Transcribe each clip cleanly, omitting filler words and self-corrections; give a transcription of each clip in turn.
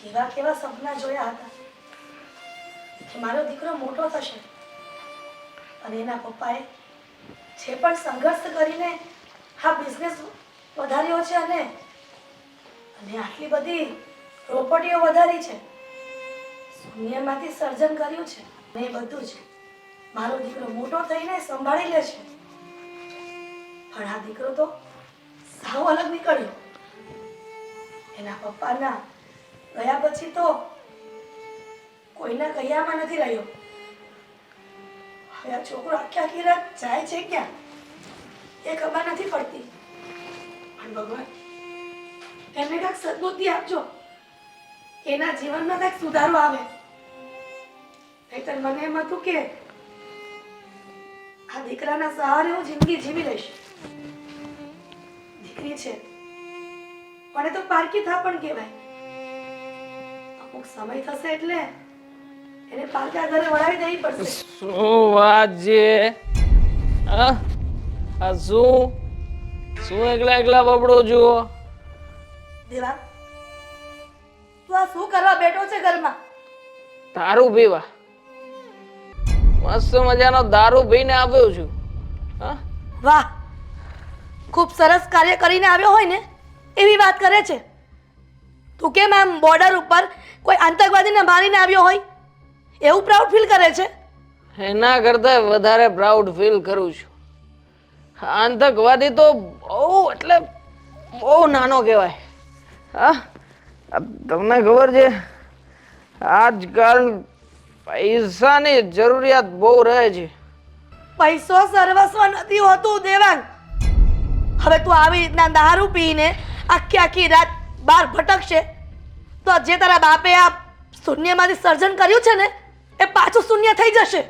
કેવા કેવા સપના જોયા હતા કે મારો દીકરો મોટો થશે અને એના પપ્પાએ જે પણ સંઘર્ષ કરીને આ બિઝનેસ વધાર્યો છે અને આટલી બધી પ્રોપર્ટીઓ વધારી છે, શૂન્યમાંથી સર્જન કર્યું છે, અને એ બધું જ મારો દીકરો મોટો થઈને સંભાળી લે છે. પણ આ દીકરો તો સાવ અલગ નીકળ્યો. એના પપ્પાના ગયા પછી તો કોઈના કૈયામાં નથી રહ્યો. હવે આ છોકરો આખી રાત જાય છે ક્યાં એ ખબર નથી પડતી. પણ ભગવાન એમને કાંઈક સદબુદ્ધિ આપજો, એના જીવનમાં કાંઈક સુધારો આવે. નહીંતર મને એમ હતું કે આ દીકરાના સહારે હું જિંદગી જીવી લઈશ. દીકરી છે પણ એ તો પારકી થાપણ કહેવાય. અમુક સમય થશે એટલે એને પારકા ઘરે વળાવી દેવી પડશે. શું વાત છે? હા આ શું એકલા એકલા બબડો જુઓ? દેવા, તું આ શું કરવા બેઠો છે ઘરમાં? દારૂ પીવા. મસ્ત મજાનો દારૂ પીને આવ્યો છું. હા વાહ, ખૂબ સરસ કાર્ય કરીને આવ્યો હોય ને એવી વાત કરે છે. તું કેમ આમ બોર્ડર ઉપર કોઈ આતંકવાદીને મારીને આવ્યો હોય એવું પ્રાઉડ ફીલ કરે છે? એના કરતા વધારે પ્રાઉડ ફીલ કરું છું. આતંકવાદી તો બહુ નાનો કહેવાય. હા તમને ખબર છે આજકાલ પૈસાની જરૂરિયાત બહુ રહે છે. પૈસો સર્વસ્વ નથી હોતું દેવાંગ. હવે તું આવી રીતના દારૂ પીને આખી રાત બહાર ભટકશે તો જે તારા બાપે આ શૂન્યમાંથી સર્જન કર્યું છે ને એ પાછું શૂન્ય થઈ જશે.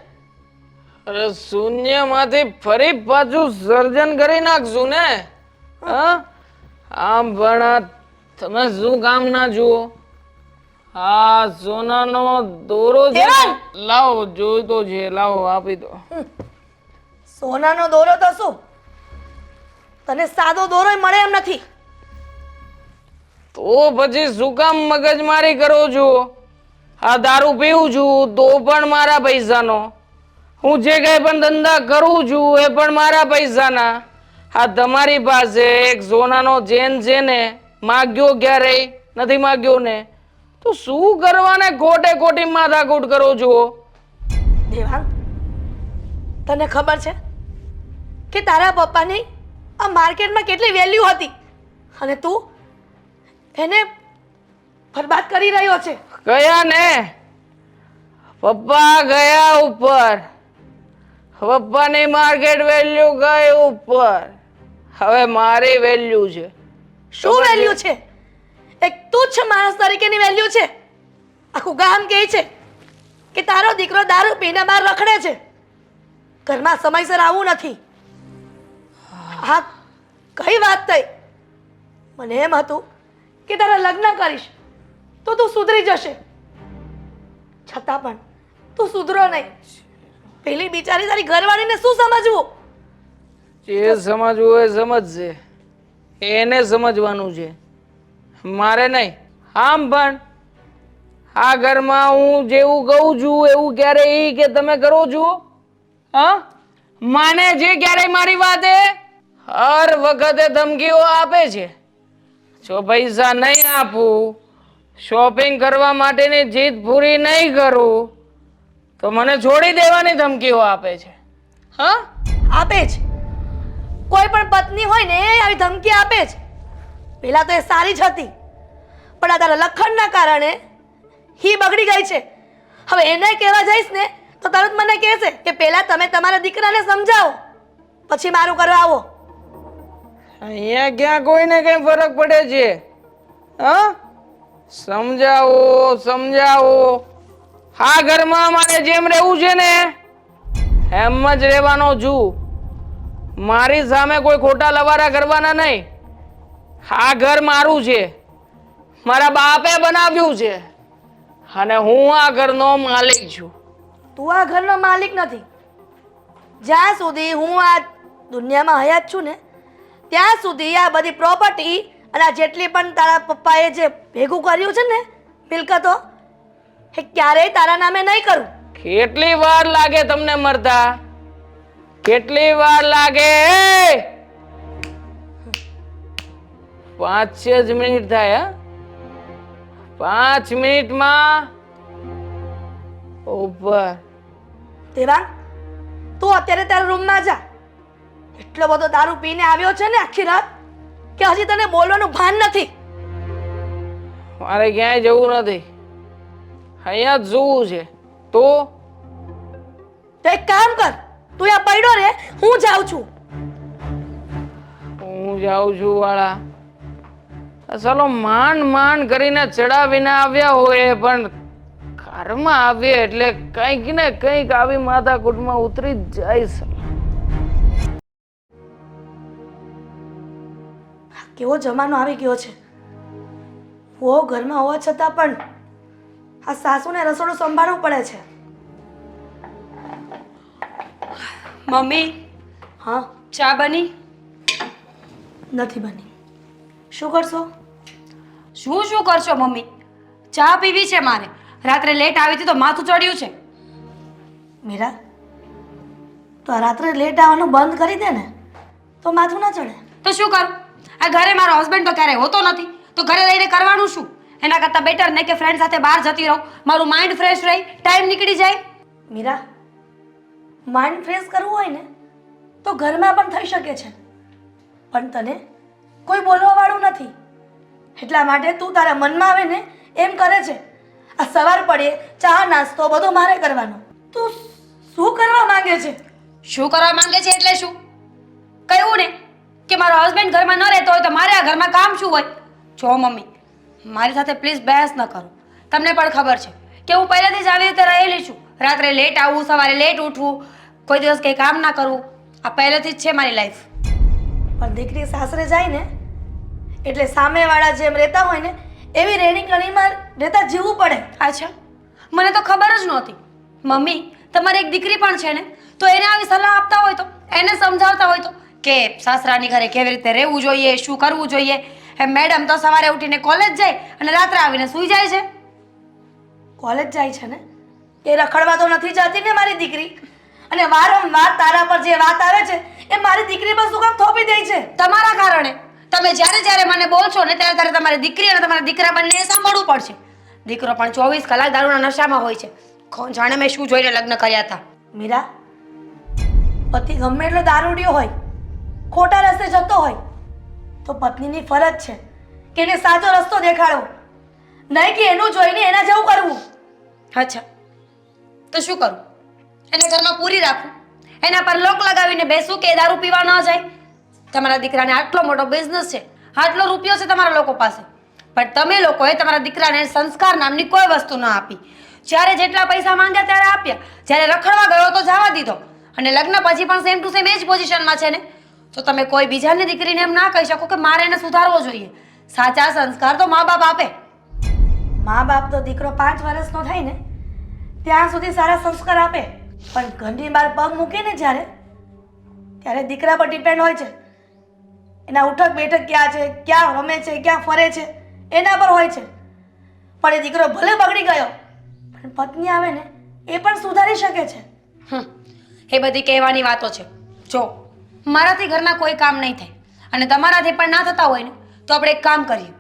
અરે શૂન્યમાંથી ફરી પાછું સર્જન કરી નાખશું ને. હા આમ પણ તમે શું કામ ના જુઓ? આ સોનાનો દોરો છે ને? લાવો જોઈતો છે, લાવો આપી દો. સોનાનો દોરો તો શું, તને સાદો દોરો મળે એમ નથી. તો પછી શું કામ મગજમારી કરો છો? આ દારૂ પીવું છું તો પણ મારા પૈસાનો, હું જે કઈ પણ ધંધા કરું છું એ પણ મારા પૈસાના. આ તમારી પાસે એક સોનાનો ચેન છે ને, માગ્યો ક્યારેય નથી માગ્યો ને, તો શું કરવાને ખોટે ખોટી માથાકૂટ કરો છો? દેવાંગ, તને ખબર છે કે તારા પપ્પાની આ માર્કેટમાં કેટલી વેલ્યુ હતી અને તું એને બરબાદ કરી રહ્યો છે? ગયા ને પપ્પા, ગયા ઉપર. પપ્પાની માર્કેટ વેલ્યુ ગઈ ઉપર. હવે મારી વેલ્યુ છે. શું વેલ્યુ છે? એક તુચ્છ માણસ તરીકેની વેલ્યુ છે. આખું ગામ કહે છે કે તારો દીકરો દારૂ પીને બહાર રખડે છે, ઘરમાં સમયસર આવવું નથી. હા, કઈ વાત થઈ? મને એમ હતું કે તારા લગ્ન કરીશ તો તું સુધરી જશે, છતાં પણ તું સુધરો નહીં. પેલી બિચારી તારી ઘરવાળીને શું સમજવું? જે સમજવું એ સમજશે, એને સમજવાનું છે, મારે નહીં. આમ પણ આ ઘરમાં હું જેવું કહું છું એવું ક્યારેય કે તમે કરો છો? હા માને છે ક્યારેય મારી વાતે? હર વખતે ધમકીઓ આપે છે. જો પૈસા નહીં આપું, શોપિંગ કરવા માટેની જીદ પૂરી નહીં કરું તો મને છોડી દેવાની ધમકીઓ આપે છે. હા આપે જ. કોઈ પણ પત્ની હોય ને એ આવી ધમકી આપે જ. પેલા તો એ સારી જ હતી, પણ આ તારા લખણના કારણે હી બગડી ગઈ છે. હવે એને કહેવા જઈશ ને તો તરત મને કહેશે કે પહેલા તમે તમારા દીકરાને સમજાવો પછી મારું કરવા આવો. અહીંયા ક્યાં કોઈને કઈ ફરક પડે છે? હા સમજાવો સમજાવો. આ ઘરમાં મારે જેમ રહેવું છે ને એમ જ રહેવાનો છું. મારી સામે કોઈ ખોટા લવારા કરવાના નહીં. આ ઘર મારું છે, મારા બાપે બનાવ્યું છે અને હું આ ઘરનો માલિક છું. તું આ ઘરનો માલિક નથી. જ્યાં સુધી હું આ દુનિયામાં હયાત છું ને ત્યાં સુધી આ બધી પ્રોપર્ટી અને આ જેટલી પણ તારા પપ્પાએ જે ભેગું કર્યું છે ને મિલકતો એ ક્યારેય તારા નામે નહીં કરું. કેટલી વાર લાગે તમને મરતા? કેટલી વાર લાગે? 5 જ મિનિટ થાય. 5 મિનિટમાં ઉપર. દેવાંગ, તું અત્યારે તારા રૂમમાં જા. એટલો બધો દારૂ પીને આવ્યો છે ને આખી રાત કે હજી તને બોલવાનું ભાન નથી. મારે ક્યાંય જવું નથી, અહીંયા જ જોવું છે. તો એક કામ કર, તું આ પડ્યો રે, હું જાઉં છું. હું જાઉં છું વાળા. ચાલો માંડ કરીને ચડાવીને આવ્યા હોય, પણ ઘરમાં આવીએ એટલે કંઈક ને કંઈક આવી માથાકૂટમાં ઉતરી જ જાય છે. કેવો જમાનો આવી ગયો છે. વો ઘરમાં હોવા છતાં પણ આ સાસુને રસોડું સંભાળવું પડે છે. મમ્મી, હા, ચા બની? નથી બની. શું કરશો? શું કરશો મમ્મી? ચા પીવી છે મારે. રાત્રે લેટ આવી હતી તો માથું ચડ્યું છે. મીરા, તો આ રાત્રે લેટ આવવાનું બંધ કરી દે ને, તો માથું ના ચડે. તો શું કરું? આ ઘરે મારો હસબન્ડ તો ક્યારેય હોતો નથી, તો ઘરે રહીને કરવાનું શું? એના કરતાં બેટર ને કે ફ્રેન્ડ સાથે બહાર જતી રહું, મારું માઇન્ડ ફ્રેશ રહે, ટાઈમ નીકળી જાય. મીરા, માઇન્ડ ફ્રેશ કરવું હોય ને તો ઘરમાં પણ થઈ શકે છે, પણ તને કોઈ બોલવા વાળું નથી. એટલા માટે તું તારા મનમાં આવે ને એમ કરે છે. આ સવાર પડે ચા નાસ્તો બધો મારે કરવાનો. તું શું કરવા માંગે છે? શું કરવા માંગે છે એટલે શું? કહ્યું ને કે મારો હસબન્ડ ઘરમાં ન રહેતો હોય તો મારે આ ઘરમાં કામ શું હોય? જો મમ્મી, મારી સાથે પ્લીઝ બહેસ ન કરો. તમને પણ ખબર છે કે હું પહેલેથી જ આવી રીતે રહેલી છું. રાત્રે લેટ આવવું, સવારે લેટ ઉઠવું, કોઈ દિવસ કંઈ કામ ના કરવું, આ પહેલેથી જ છે મારી લાઈફ. પણ દીકરી સાસરે જાય ને એટલે સામેવાળા જેમ રહેતા હોય ને એવી રેણી કણીમાં રહેતા જીવવું પડે. અચ્છા, મને તો ખબર જ નહોતી. મમ્મી, તમારી એક દીકરી પણ છે ને, તો એને આવી સલાહ આપતા હોય તો, એને સમજાવતા હોય તો કે સાસરાની ઘરે કેવી રીતે રહેવું જોઈએ, શું કરવું જોઈએ. મેડમ તો સવારે ઉઠીને કોલેજ જાય અને રાત્રે આવીને સૂઈ જાય છે. કોલેજ જાય છે ને એ રખડવા તો નથી જતી ને મારી દીકરી. અને વારંવાર તારા પર જે વાત આવે છે એ મારી દીકરી પર શું કામ થોપી દે છે? તમારા કારણે. તમે જ્યારે મને બોલ છો ને ત્યારે તમારી દીકરી અને તમારા દીકરા બંને સાંભળવું પડશે. દીકરો પણ 24 કલાક દારૂના નશામાં હોય છે. કોણ જાણે મેં શું જોઈને લગ્ન કર્યા હતા. મીરા, પતિ ગમે એટલો દારૂડિયો હોય, ખોટા રસ્તે જતો હોય, તો પત્નીની ફરજ છે કે એને સાચો રસ્તો દેખાડવો, નહીં કે એનું જોઈને એના જેવું કરવું. અચ્છા, તો શું કરું? એને ઘરમાં પૂરી રાખું, એના પર લોક લગાવીને બેસું કે એ દારૂ પીવા ન જાય? તમારા દીકરાને આટલો મોટો બિઝનેસ છે, આટલો રૂપિયો છે તમારા લોકો પાસે, પણ તમે લોકોએ તમારા દીકરાને સંસ્કાર નામની કોઈ વસ્તુ ન આપી. જ્યારે જેટલા પૈસા માંગ્યા ત્યારે આપ્યા, જ્યારે રખડવા ગયો તો જવા દીધો, અને લગ્ન પછી પણ સેમ ટુ સેમ એ જ પોઝિશનમાં છે ને. તો તમે કોઈ બીજાની દીકરીને એમ ના કહી શકો કે મારે એને સુધારવો જોઈએ. સાચા સંસ્કાર તો મા બાપ આપે. મા બાપ તો દીકરો 5 વર્ષનો થાય ને ત્યાં સુધી સારા સંસ્કાર આપે, પણ ઘરની બહાર પગ મૂકે ને ત્યારે દીકરા પર ડિપેન્ડ હોય છે. એના ઉઠક બેઠક ક્યાં છે, ક્યાં રમે છે, ક્યાં ફરે છે, એના પર હોય છે. પણ એ દીકરો ભલે બગડી ગયો પણ પત્ની આવે ને એ પણ સુધારી શકે છે. એ બધી કહેવાની વાતો છે. જો મારાથી ઘરના કોઈ કામ નહીં થાય અને તમારાથી પણ ના થતા હોય ને તો આપણે એક કામ કરીએ,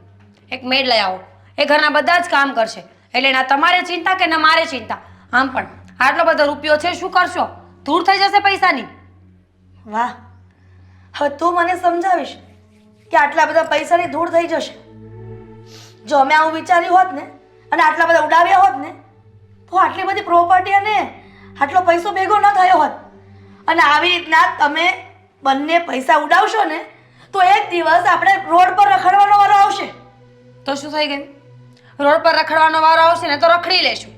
એક મેડ લઈ આવો. એ ઘરના બધા જ કામ કરશે, એટલે ના તમારે ચિંતા કે ના મારે ચિંતા. આમ પણ આટલો બધો રૂપિયો છે, શું કરશો? ધૂળ થઈ જશે પૈસાની. વાહ, હવે તું મને સમજાવીશ કે આટલા બધા પૈસાની ધૂળ થઈ જશે? જો અમે આવું વિચાર્યું હોત ને અને આટલા બધા ઉડાવ્યા હોત ને તો આટલી બધી પ્રોપર્ટી અને આટલો પૈસો ભેગો ન થયો હોત. અને આવી રીતના તમે બંને પૈસા ઉડાવશો ને તો એક દિવસ આપણે રોડ પર રખડવાનો વારો આવશે. તો શું થઈ ગયું? રોડ પર રખડવાનો વારો આવશે ને તો રખડી લેશું,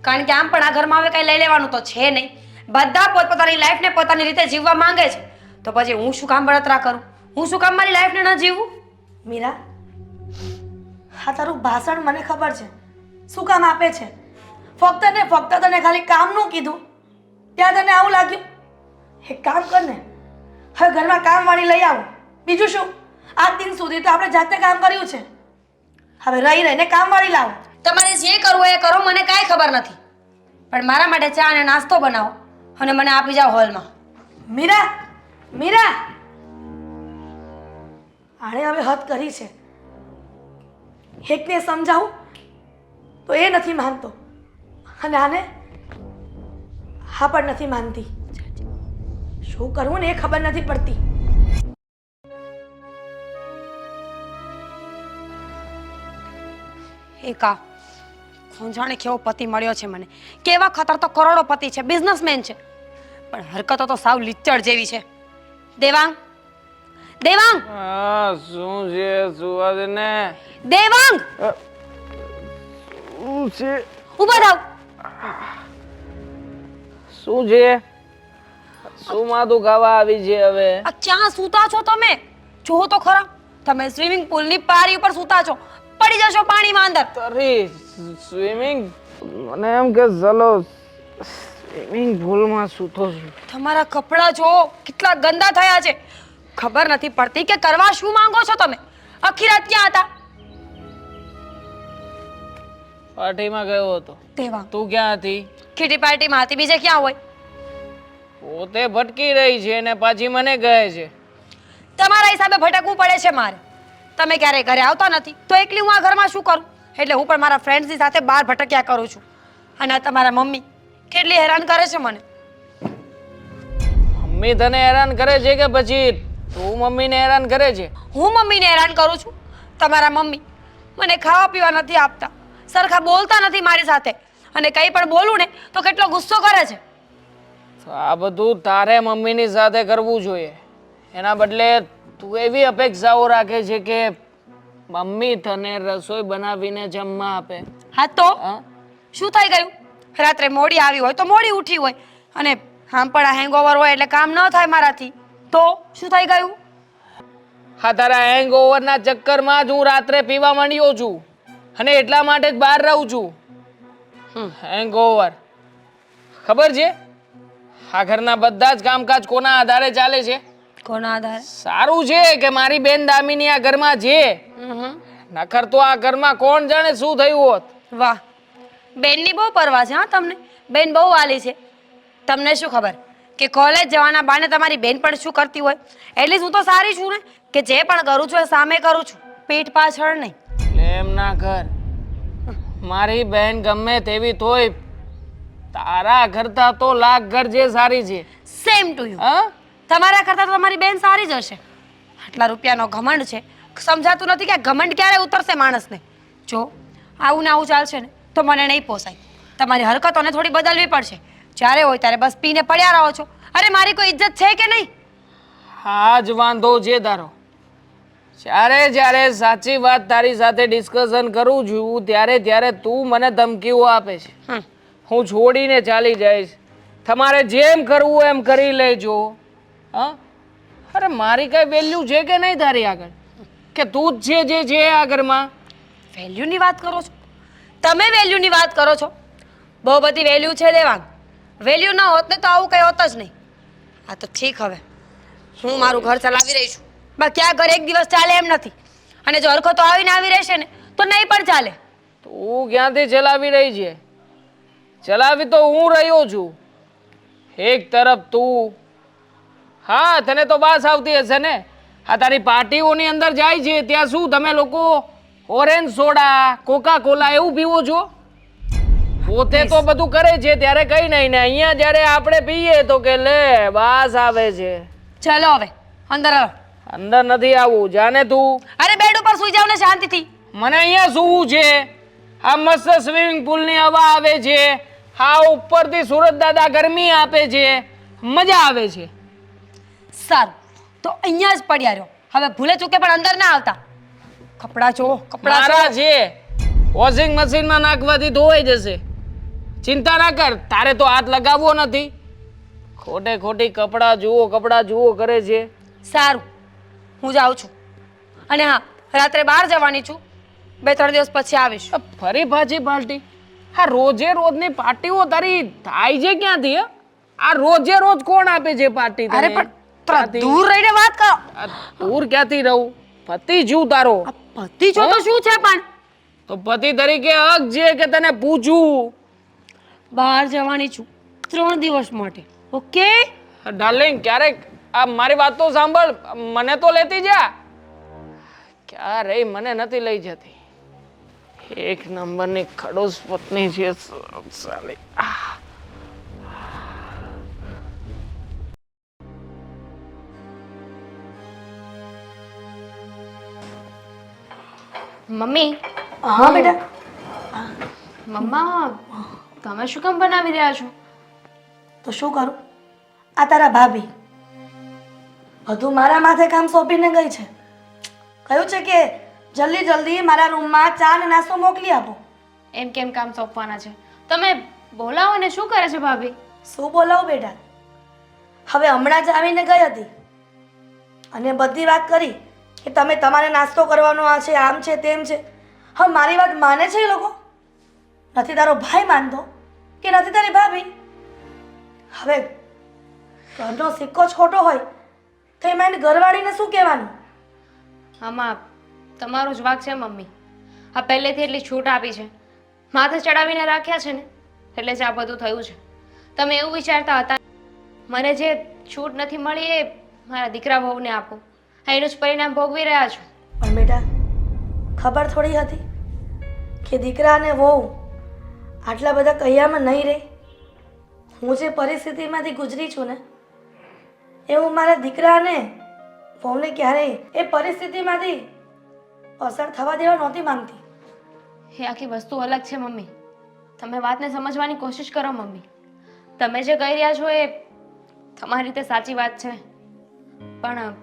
કારણ કે આમ પણ આ ઘરમાં હવે કઈ લઈ લેવાનું તો છે નહીં. બધા પોતપોતાની લાઈફને પોતાની રીતે જીવવા માંગે છે, તો પછી હું શું કામ બળતરા કરું? હું શું કામ મારી લાઈફને ન જીવું? મીરા, હા તારું ભાષણ મને ખબર છે શું કામ આપે છે. ફક્ત ને ફક્ત તને ખાલી કામનું કીધું ત્યાં તને આવું લાગ્યું. એક કામ કર ને, હવે ઘરમાં કામવાળી લઈ આવો. બીજું શું, આજ દિન સુધી તો આપણે જાતે કામ કર્યું છે, હવે રહી રહીને કામવાળી લાવો. તમારે જે કરવું હોય એ કરો, મને કાંઈ ખબર નથી. પણ મારા માટે ચા અને નાસ્તો બનાવો અને મને આપી જાઓ હોલમાં. મીરા, મીરા, આણે હવે હદ કરી છે. એકને સમજાવું તો એ નથી માનતો અને આને હા પણ નથી માનતી. શું કરવું ને એ ખબર નથી પડતી. એકા કોણ જાણે કેવો પતિ મળ્યો છે મને. કેવા ખતર તો કરોડો પતિ છે, બિઝનેસમેન છે, પણ હરકતો તો સાવ લીચડ જેવી છે. દેવાંગ, દેવાંગ, હા શું છે સુવા દે ને. દેવાંગ, શું છે ઊભા થાવ. શું છે શું માથું ખાવા આવી છે હવે. આ ક્યાં સૂતા છો તમે? જોવો તો ખરા, તમે સ્વિમિંગ પુલની પારી ઉપર સૂતા છો. પડી જશો પાણીમાં અંદર. તારી સ્વિમિંગ મને એમ કે ચલો સ્વિમિંગ પુલમાં સૂતો છું. તમારા કપડાં જો કેટલા ગંદા થયા છે. ખબર નથી પડતી કે કરવા શું માંગો છો તમે. આખી રાત ક્યાં હતા? પાર્ટીમાં ગયો હતો. દેવાંગ, તું ક્યાં હતી? કિટી પાર્ટીમાં હતી, બીજે ક્યાં હોય? પોતે ભટકી રહી છે ને પાછી મને કહે છે. તમારા હિસાબે ભટકવું પડે છે મારે. તમે ક્યારેય ઘરે આવતા નથી તો એકલી હું આ ઘરમાં શું કરું? એટલે હું પણ મારા ફ્રેન્ડ્સની સાથે બહાર ભટક્યા કરું છું. અને આ તમારા મમ્મી કેટલી હેરાન કરે છે મને. મમ્મી તને હેરાન કરે છે કે પછી તું મમ્મીને હેરાન કરે છે? હું મમ્મીને હેરાન કરું છું. તમારા મમ્મી મને ખાવા પીવા નથી આપતા, સરખા બોલતા નથી મારી સાથે, અને કંઈ પણ બોલું ને તો કેટલો ગુસ્સો કરે છે. તો આ બધું તારે મમ્મીની સાથે કરવું જોઈએ. એના બદલે તું એવી અપેક્ષાઓ રાખે છે કે મમ્મી તને રસોઈ બનાવીને જમવા આપે. હા તો હા? શું થઈ ગયું? રાત્રે મોડી આવી હોય તો મોડી ઉઠી હોય, અને આમ પણ આ હેંગઓવર હોય એટલે કામ ન થાય મારાથી. તો શું થઈ ગયું? હા, તારા હેંગઓવરના ચક્કરમાં જ હું રાત્રે પીવા માંડ્યો છું અને એટલા માટે જ બહાર રહું છું. હેંગઓવર ખબર છે? આ ઘરના બધા જ કામકાજ કોના આધારે ચાલે છે? કોના આધારે? સારું છે કે મારી બેન દામિની આ ઘરમાં છે, નકર તો આ ઘરમાં કોણ જાણે શું થયું હોત. વાહ, બેનની બહુ પરવા છે. હા, તમને બેન બહુ વાલી છે. તમને શું ખબર કે કોલેજ જવાના બાને તમારી બેન પણ શું કરતી હોય? એટલીસ્ટ હું તો સારી છું ને, કે જે પણ કરું છું એ સામે કરું છું, પીઠ પાછળ નહીં. એટલે એમ ના કર. મારી બેન ગમે તેવી તોય તારા કરતા તો લાખ ગરજે સારી છે. Same to you. હા, તમારા કરતા તો તમારી બેન સારી જ હશે. આટલા રૂપિયાનો ઘમંડ છે, સમજાતું નથી કે આ ઘમંડ ક્યારે ઉતરશે માણસને. જો આવું ને આવું ચાલશે ને તો મને નહીં પોસાય. તમારી હરકતોને થોડી બદલવી પડશે. જ્યારે હોય ત્યારે બસ પીને પડ્યા રહો છો. અરે મારી કોઈ ઇજ્જત છે કે નહીં? હા જ વાંધો છે તારો. જ્યારે જ્યારે સાચી વાત તારી સાથે ડિસ્કશન કરું છું ત્યારે તું મને ધમકીઓ આપે છે. હું છોડીને ચાલી જઈશ, તમારે જેમ કરવું એમ કરી લેજો. હા, અરે મારી કઈ વેલ્યુ છે કે નહીં તારી આગળ? કે તું જ છે જે છે આ ઘરમાં? વેલ્યુની વાત કરો છો તમે? વેલ્યુની વાત કરો છો? બહુ બધી વેલ્યુ છે દેવાંગ. વેલ્યુ ન હોત ને તો આવું કંઈ હોત જ નહીં. આ તો ઠીક, હવે હું મારું ઘર ચલાવી રહી છું. બાકી આ ઘર એક દિવસ ચાલે એમ નથી, અને જો હરખતો આવીને આવી રહેશે ને તો નહીં પણ ચાલે. તું ક્યાંથી ચલાવી રહી છે? ચલાવી તો હું રહ્યો છું. એક તરફ તું, હા તને તો બાસ આવતી હશે ને. આ તારી પાર્ટીઓની અંદર જાય છે ત્યાં શું તમે લોકો ઓરેન્જ સોડા, કોકા કોલા એવું પીવો છો? પોતે તો બધું કરે છે ત્યારે કઈ નહીં, ને અહીંયા જ્યારે આપણે પીએ તો કે લે બાસ આવે છે. ચલો હવે અંદર આવો. અંદર નથી આવવું, જાને તું. અરે બેડ ઉપર સૂઈ જાવ ને શાંતિથી. મને અહીંયા સૂવું છે. આ મસ્ત સ્વિમિંગ પુલની હવા આવે છે, હા ઉપરથી સુરત દાદા ગરમી આપે છે, મજા આવે છે. સારું, તો અહીંયા જ પડ્યા રહ્યો. હવે ભૂલે ચૂકે પણ અંદર ના આવતા. કપડાં જો, કપડાં મારા છે, વોશિંગ મશીનમાં નાખવાથી ધોવાઈ જશે. ચિંતા ના કર, તારે તો હાથ લગાવવો નથી. ખોટે ખોટી કપડાં જુઓ કરે છે. સારું, હું જાઉં છું. અને હા, રાત્રે બહાર જવાની છું. 2-3 દિવસ પછી આવીશ. ફરી પાછી પાર્ટી? હા, રોજે રોજની પાર્ટીઓ તારી થાય છે ક્યાંથી? હે? આ રોજે રોજ કોણ આપે છે પાર્ટી? અરે પણ થોડા દૂર રહીને વાત કરો. દૂર ક્યાંથી રહું? પતિ છું તારો. પતિ છો તો શું છે પણ? તો પતિ તરીકે હક છે કે તને પૂછું. બહાર જવાની છું 3 દિવસ માટે. ઓકે? ડાર્લિંગ, ક્યારેક આ મારી વાત તો સાંભળ, મને તો લેતી જા. ક્યારેય મને નથી લઈ જતી. એક નંબરની ખડૂસ પત્ની છે સાલી. મમ્મી, હા બેટા. મમ્મા તમે શું કામ બનાવી રહ્યા છો? તો શું કરું? આ તારા ભાભી બધું મારા માથે કામ સોંપીને ગઈ છે. કહ્યું છે કે જલ્દી જલ્દી મારા રૂમમાં ચા ને નાસ્તો મોકલી આપો. એમ કેમ કામ સોંપવાના છે? તમે બોલાવો ને. શું કરે છે ભાભી? શું બોલાવું બેટા? હવે હમણાં જ આવીને ગઈ હતી અને બધી વાત કરી કે તમે તમારે નાસ્તો કરવાનો આ છે, આમ છે, તેમ છે. હવે મારી વાત માને છે એ લોકો? નથી તારો ભાઈ માનતો કે નથી તારી ભાભી? હવે ઘરનો સિક્કો જ ખોટો હોય તો એમાં એને ઘરવાળીને શું કહેવાનું? આમાં તમારો જ વાંક છે મમ્મી. આ પહેલેથી એટલી છૂટ આપી છે, માથે ચડાવીને રાખ્યા છે ને, એટલે જ આ બધું થયું છે. તમે એવું વિચારતા હતા મને જે છૂટ નથી મળી એ મારા દીકરા વહુને આપો, એનું જ પરિણામ ભોગવી રહ્યા છો. પણ બેટા ખબર થોડી હતી કે દીકરા અને વહુ આટલા બધા કહિયામાં નહીં રહે. હું જે પરિસ્થિતિમાંથી ગુજરી છું ને એ હું મારા દીકરા અને વહુને ક્યારેય એ પરિસ્થિતિમાંથી પસાર થવા દેવા નહોતી માંગતી. એ આખી વસ્તુ અલગ છે મમ્મી. તમે વાતને સમજવાની કોશિશ કરો મમ્મી. તમે જે કહી રહ્યા છો એ તમારી રીતે સાચી વાત છે, પણ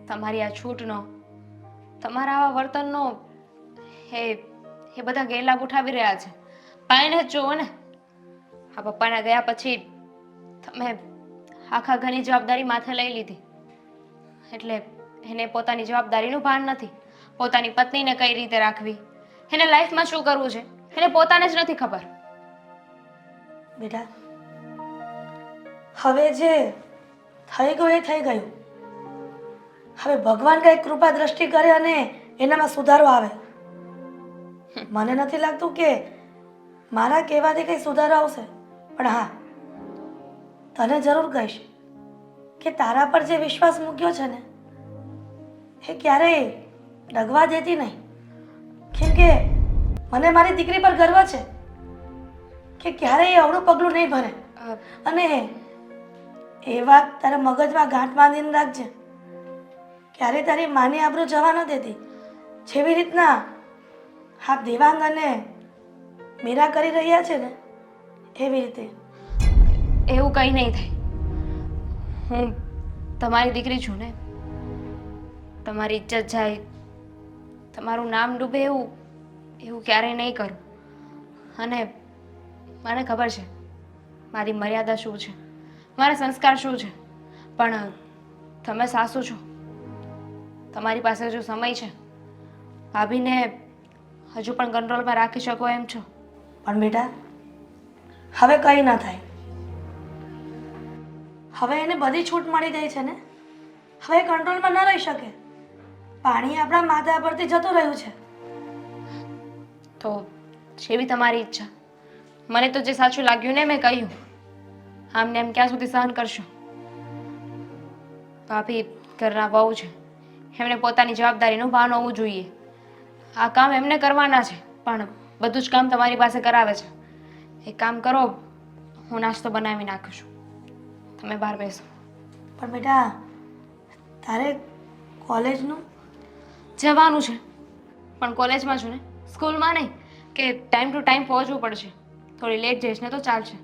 તમારી આ છૂટનો, તમારા આવા વર્તનનો એ બધા ગેરલાભ ઉઠાવી રહ્યા છે. પાઈને જ જુઓ ને, આ પપ્પાના ગયા પછી તમે આખા ઘરની જવાબદારી માથે લઈ લીધી, એટલે એને પોતાની જવાબદારીનું ભાન નથી. પોતાની પત્નીને કઈ રીતે રાખવી, એને લાઈફમાં શું કરવું છે, એને પોતાને જ નથી ખબર. બેટા હવે જે થઈ ગયું એ થઈ ગયું. હવે ભગવાન કંઈક કૃપા દ્રષ્ટિ કરે અને એનામાં સુધારો આવે. મને નથી લાગતું કે મારા કહેવાથી કંઈ સુધારો આવશે, પણ હા તને જરૂર કહીશ કે તારા પર જે વિશ્વાસ મૂક્યો છે ને એ ક્યારેય ડગવા દેતી નહીં. કેમ કે મને મારી દીકરી પર ગર્વ છે કે ક્યારેય અવળું પગલું નહીં ભરે. અને એ વાત તારા મગજમાં ગાંઠ બાંધીને રાખજે. ક્યારે તારી માની આબરૂ જવા ન દેતી. જેવી રીતના હા દેવાંગ અને મીરા કરી રહ્યા છે ને એવી રીતે. એવું કંઈ નહીં થાય. હું તમારી દીકરી છું ને, તમારી ઇજ્જત જાય, તમારું નામ ડૂબે એવું ક્યારેય નહીં કરું. અને મને ખબર છે મારી મર્યાદા શું છે, મારા સંસ્કાર શું છે, પણ તમે સાસુ છો, તમારી પાસે જો સમય છે, ભાભીને હજુ પણ કંટ્રોલમાં રાખી શકો એમ છો. પણ બેટા હવે કંઈ ના થાય. હવે એને બધી છૂટ મળી ગઈ છે ને, હવે કંટ્રોલમાં ન રહી શકે. પાણી આપણા માથા પરથી જતું રહ્યું છે. તો જેવી તમારી ઈચ્છા. મને તો જે સાચું લાગ્યું ને મેં કહ્યું. આમને એમ ક્યાં સુધી સહન કરશો? ભાભી ઘરના બહુ છે, એમને પોતાની જવાબદારીનું ભાન હોવું જોઈએ. આ કામ એમને કરવાના છે, પણ બધું જ કામ તમારી પાસે કરાવે છે. એક કામ કરો, હું નાસ્તો બનાવી નાખું છું, તમે બહાર બેસો. પણ બેટા તારે કોલેજનું જવાનું છે, પણ કોલેજમાં છું ને, સ્કૂલમાં નહીં કે ટાઈમ ટુ ટાઈમ પહોંચવું પડશે. થોડી લેટ જઈશ ને તો ચાલશે.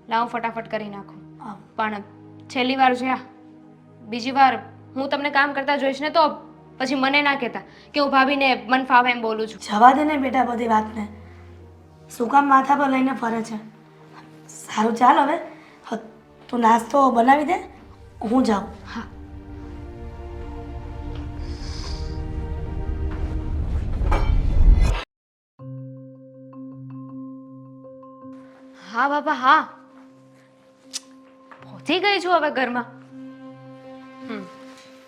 લાવું ફટાફટ કરી નાખું. પણ છેલ્લી વાર છે આ. બીજી વાર હું તમને કામ કરતા જોઈશ ને તો પછી મને ના કહેતા કે હું ભાભીને મન ફાવે એમ બોલું છું. જવા દે ને બેટા બધી વાતને. શું કામ માથા પર લઈને ફરે છે? સારું ચાલ હવે તું નાસ્તો બનાવી દે, હું જાઉં. હા. હા બાપા હા, પહોંચી ગઈ છું હવે ઘરમાં.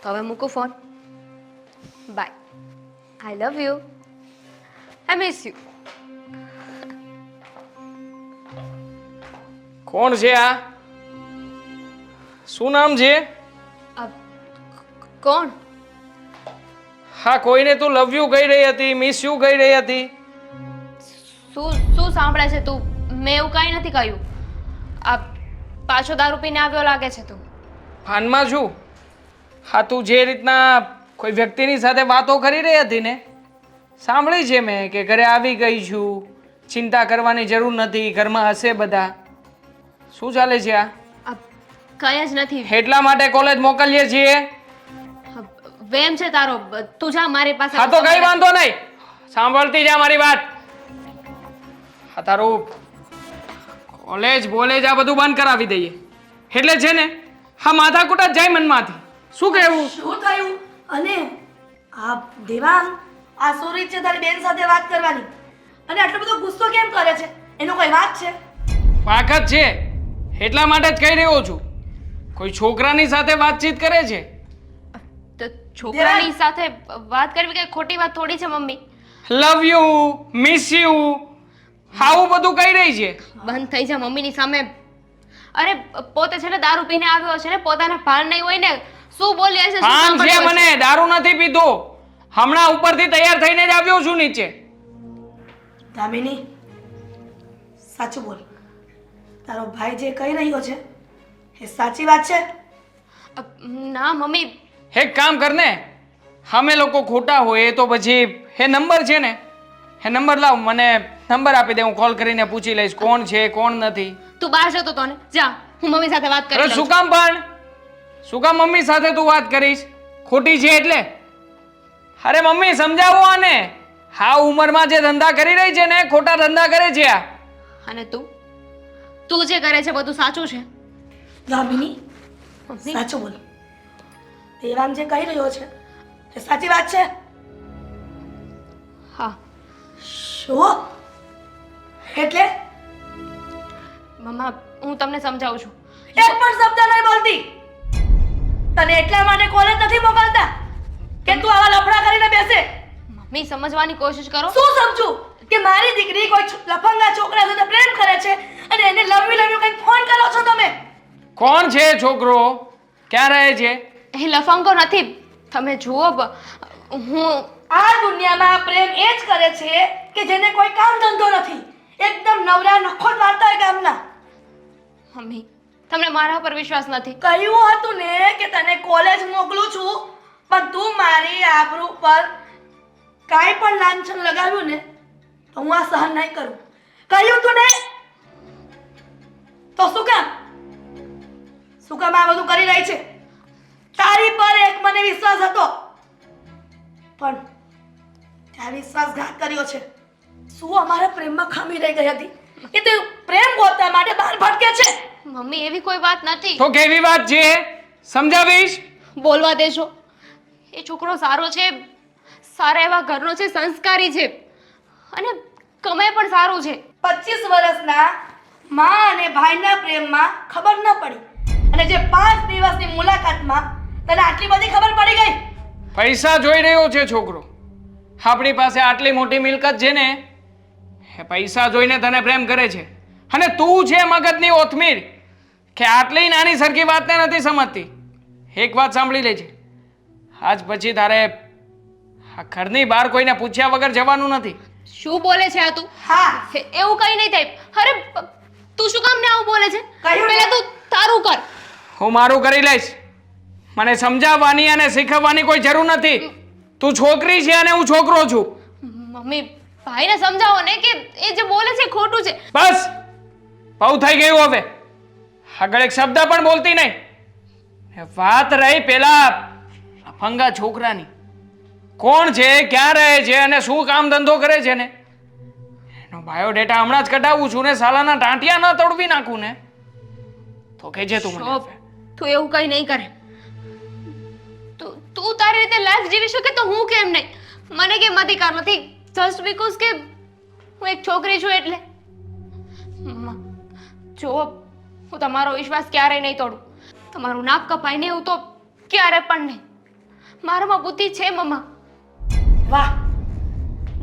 તો હવે મૂકો phone. Bye. I love you. I miss you. કોણ છે આ? શું નામ છે? કોણ? હા, કોઈને તું લવ યુ કહી રહી હતી, મિસ યુ કહી રહી હતી. શું શું સાંભળે છે તું? મેં એવું કાંઈ નથી કહ્યું. આ પાછો દારૂ પીને આવ્યો લાગે છે તું. ભાનમાં છું. હા, તું જે રીતના કોઈ વ્યક્તિની સાથે વાતો કરી રહી હતી ને, સાંભળી છે મેં કે ઘરે આવી ગઈ છું, ચિંતા કરવાની જરૂર નથી, ઘરમાં હશે બધા. શું ચાલે છે આ? કંઈ જ નથી. એટલા માટે કોલેજ મોકલીએ છીએ. વેમ છે તારો. તું જા મારી પાસે. હા તો કઈ વાંધો નહીં, સાંભળતી જા મારી વાત. હા, તારું કોલેજ બોલેજ આ બધું બંધ કરાવી દઈએ એટલે છે ને હા માથાકૂટ જ જાય મનમાંથી. શું કહેવું? શું થયું? અને આ દેવાંગ, આ સોરી છે તારી બેન સાથે વાત કરવાની, અને આટલો બધો ગુસ્સો કેમ કરે છે? એનો કોઈ વાત છે? વાંક જ છે, એટલા માટે જ કહી રહ્યો છું. કોઈ છોકરાની સાથે વાતચીત કરે છે. તો છોકરાની સાથે વાત કરવી કે ખોટી વાત થોડી છે mummy. Love you, miss you, આવું બધું કહી રહી છે. બંધ થઈ જા મમ્મીની સામે. અરે પોતે છે ને દારૂ પીને આવ્યો છે ને, પોતાના ભાન નહીં હોય ને, શું બોલી હશે? શું ભાન છે સાંભળ્યું હશે? મને, દારૂ નથી પીધો. હમણાં ઉપરથી તૈયાર થઈને જ આવ્યો છું નીચે. દામિની, સાચું બોલ. તારો ભાઈ જે કહી રહ્યો છે એ સાચી વાત છે? ના મમ્મી. એક કામ કર ને, અમે લોકો ખોટા હોય તો પછી એ નંબર છે ને, એ નંબર લાવ, મને નંબર આપી દે, હું કોલ કરીને પૂછી લઈશ કોણ છે કોણ નથી. તું બહાર જતો તો ને, જા હું મમ્મી સાથે વાત કરી અરે લઉં શું છું. કામ પણ? શું કામ મમ્મી સાથે તું વાત કરીશ? ખોટી છે એટલે? અરે મમ્મી સમજાવો આને. હા, ઉંમરમાં જે ધંધા કરી રહી છે ને, ખોટા ધંધા કરે છે આ. અને તું જે કરે છે બધું સાચું છે દામિની, મમ્મી? સાચું બોલ. દેવાંગ જે કહી રહ્યો છે એ સાચી વાત છે? હા. શું એટલે? મમ્મા, હું તમને સમજાવું છું. એક પણ શબ્દ નહીં બોલતી. તને એટલા માટે કોલેજ નથી મોકલતા કે તું આવા લફડા કરીને બેસે? મમ્મી, સમજવાની કોશિશ કરો. શું સમજુ કે મારી દીકરી કોઈ લફંગા છોકરા સાથે પ્રેમ કરે છે અને એને લવ યુ કઈ ફોન કરો છો તમે? કોણ છે છોકરો? ક્યાં રહે છે? એ લફંગો નથી. તમે જુઓ, હું આ દુનિયામાં પ્રેમ એ જ કરે છે કે જેને કોઈ કામ ધંધો નથી, એકદમ નવરા નખોટ વાળતા હોય ગામના. મમ્મી, તમને મારા પર વિશ્વાસ નથી. કહ્યું હતું ને કે તને કોલેજ મોકલું છું, પણ તું મારી આબરૂ પર કાંઈ પણ લાંછન લગાવ્યું ને તો હું આ સહન નહીં કરું. કહ્યું તું ને? તો શું કામ આ બધું કરી રહી છે? તારી પર એક મને વિશ્વાસ હતો, પણ ત્યાં વિશ્વાસઘાત કર્યો છે. શું અમારા પ્રેમમાં ખામી રહી ગઈ હતી કે તે પ્રેમ ગોતવા માટે બહાર ભટકે છે? મમ્મી, એવી કોઈ વાત નથી. તો કેવી વાત છે? સમજાવીશ? બોલવા દેશો. એ છોકરો સારો છે, સારા એવા ઘરનો છે, સંસ્કારી છે અને કમાય પણ સારું છે. 25 વર્ષના માં અને ભાઈના પ્રેમમાં ખબર ન પડી, અને જે 5 દિવસની મુલાકાતમાં તને આટલી બધી ખબર પડી ગઈ. પૈસા જોઈ રહ્યો છે છોકરો. આપણી પાસે આટલી મોટી મિલકત છે ને, એ પૈસા જોઈને તને પ્રેમ કરે છે. અને તું છે મગજની ઓથમીર કે આટલી નાની સરખી વાતને નથી સમજતી. એક વાત સાંભળી લેજે, આજ પછી તારે આ ઘરની બહાર કોઈને પૂછ્યા વગર જવાનું નથી. શું બોલે છે આ તું? હા, એવું કઈ નહીં થાય. અરે તું શું કામ ને આવું બોલે છે? કહ્યું ને. પહેલા તું તારું કર. હું મારું કરી લઈશ. મને સમજાવવાની અને શીખવવાની કોઈ જરૂર નથી. તું છોકરી છે અને હું છોકરો છું. મમ્મી, ભાઈને સમજાવો ને કે એ જે બોલે છે એ ખોટું છે. બસ, બહુ થઈ ગયું હવે. આગળ એક શબ્દ પણ બોલતી નહીં. વાત રહી પેલા લફંગા છોકરાની, કોણ છે, ક્યાં રહે છે અને શું કામ ધંધો કરે છે ને, એનો બાયોડેટા હમણાં જ કઢાવું છું ને સાલાના ટાંટિયા ન તોડવી નાખું ને તો કહેજે તું મને. શોભ, તું એવું કઈ નહીં કરે. તું તારી રીતે લાઈફ જીવી શકે તો હું કેમ નહીં? મને કેમ અધિકાર નથી જસ્ટ બીકોઝ કે હું એક છોકરી છું એટલે? મમ્મા, જો હું તમારો વિશ્વાસ ક્યારેય નહીં તોડું. તમારું નાક કપાય ને એવું તો ક્યારે પણ નહીં. મારામાં બુદ્ધિ છે મમ્મા. વાહ,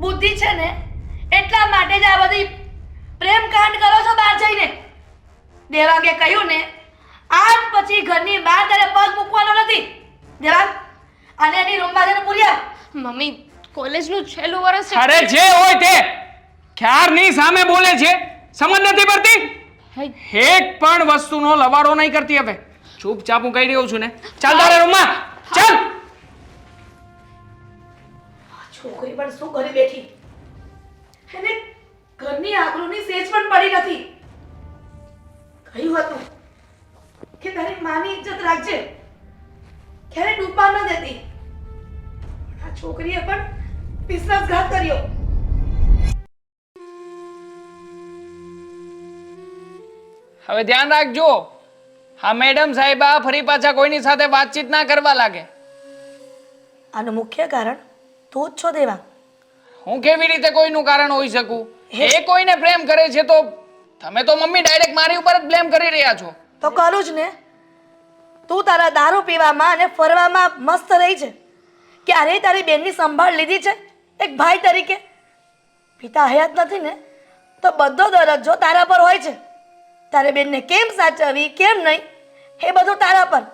બુદ્ધિ છે ને એટલા માટે જ આ બધી પ્રેમ કાંડ કરો છો બહાર જઈને. દેવાંગે કહ્યું ને, આજ પછી ઘરની બહાર તારે પગ મૂકવાનો નથી. દેવાંગ, અને એની રૂમમાં જઈને પૂર્યા. મમ્મી કોલેજનું છેલ્લું વર્ષ છે. અરે જે હોય તે ક્યારની સામે બોલે છે, સમજ નથી પડતી. હઈ, એક પણ વસ્તુનો લવાડો નહીં કરતી. હવે ચૂપચાપ હું કહી રહ્યો છું ને, ચાલ તારા રૂમમાં ચાલ. છોકરી પણ શું કરી બેઠી, એને ઘરની આબરૂની સેજ પણ પડી નથી. કહ્યું હતું કે તારી માની ઇજ્જત રાખજે, ક્યારે ડૂબવા ન દેતી. પણ આ છોકરીએ પણ વિશ્વાસઘાત કર્યો. હવે ધ્યાન રાખજો, હા મેડમ સાહેબા ફરી પાછા કોઈની સાથે વાતચીત ના કરવા લાગે. આનું મુખ્ય કારણ તું જ છો દેવાંગ. હું કેવી રીતે કોઈનું કારણ હોઈ શકું? એ કોઈને પ્રેમ કરે છે તો તમે તો મમ્મી ડાયરેક્ટ મારી ઉપર જ બ્લેમ કરી રહ્યા છો. તો કરું જ ને. તું તારા દારૂ પીવામાં અને ફરવામાં મસ્ત રહી છે. ક્યારેય તારી બેનની સંભાળ લીધી છે એક ભાઈ તરીકે? પિતા હયાત નથી ને તો બધો દરજ્જો તારા પર હોય છે. તારે બેનને કેમ સાચવવી કેમ નહીં એ બધું તારા પર.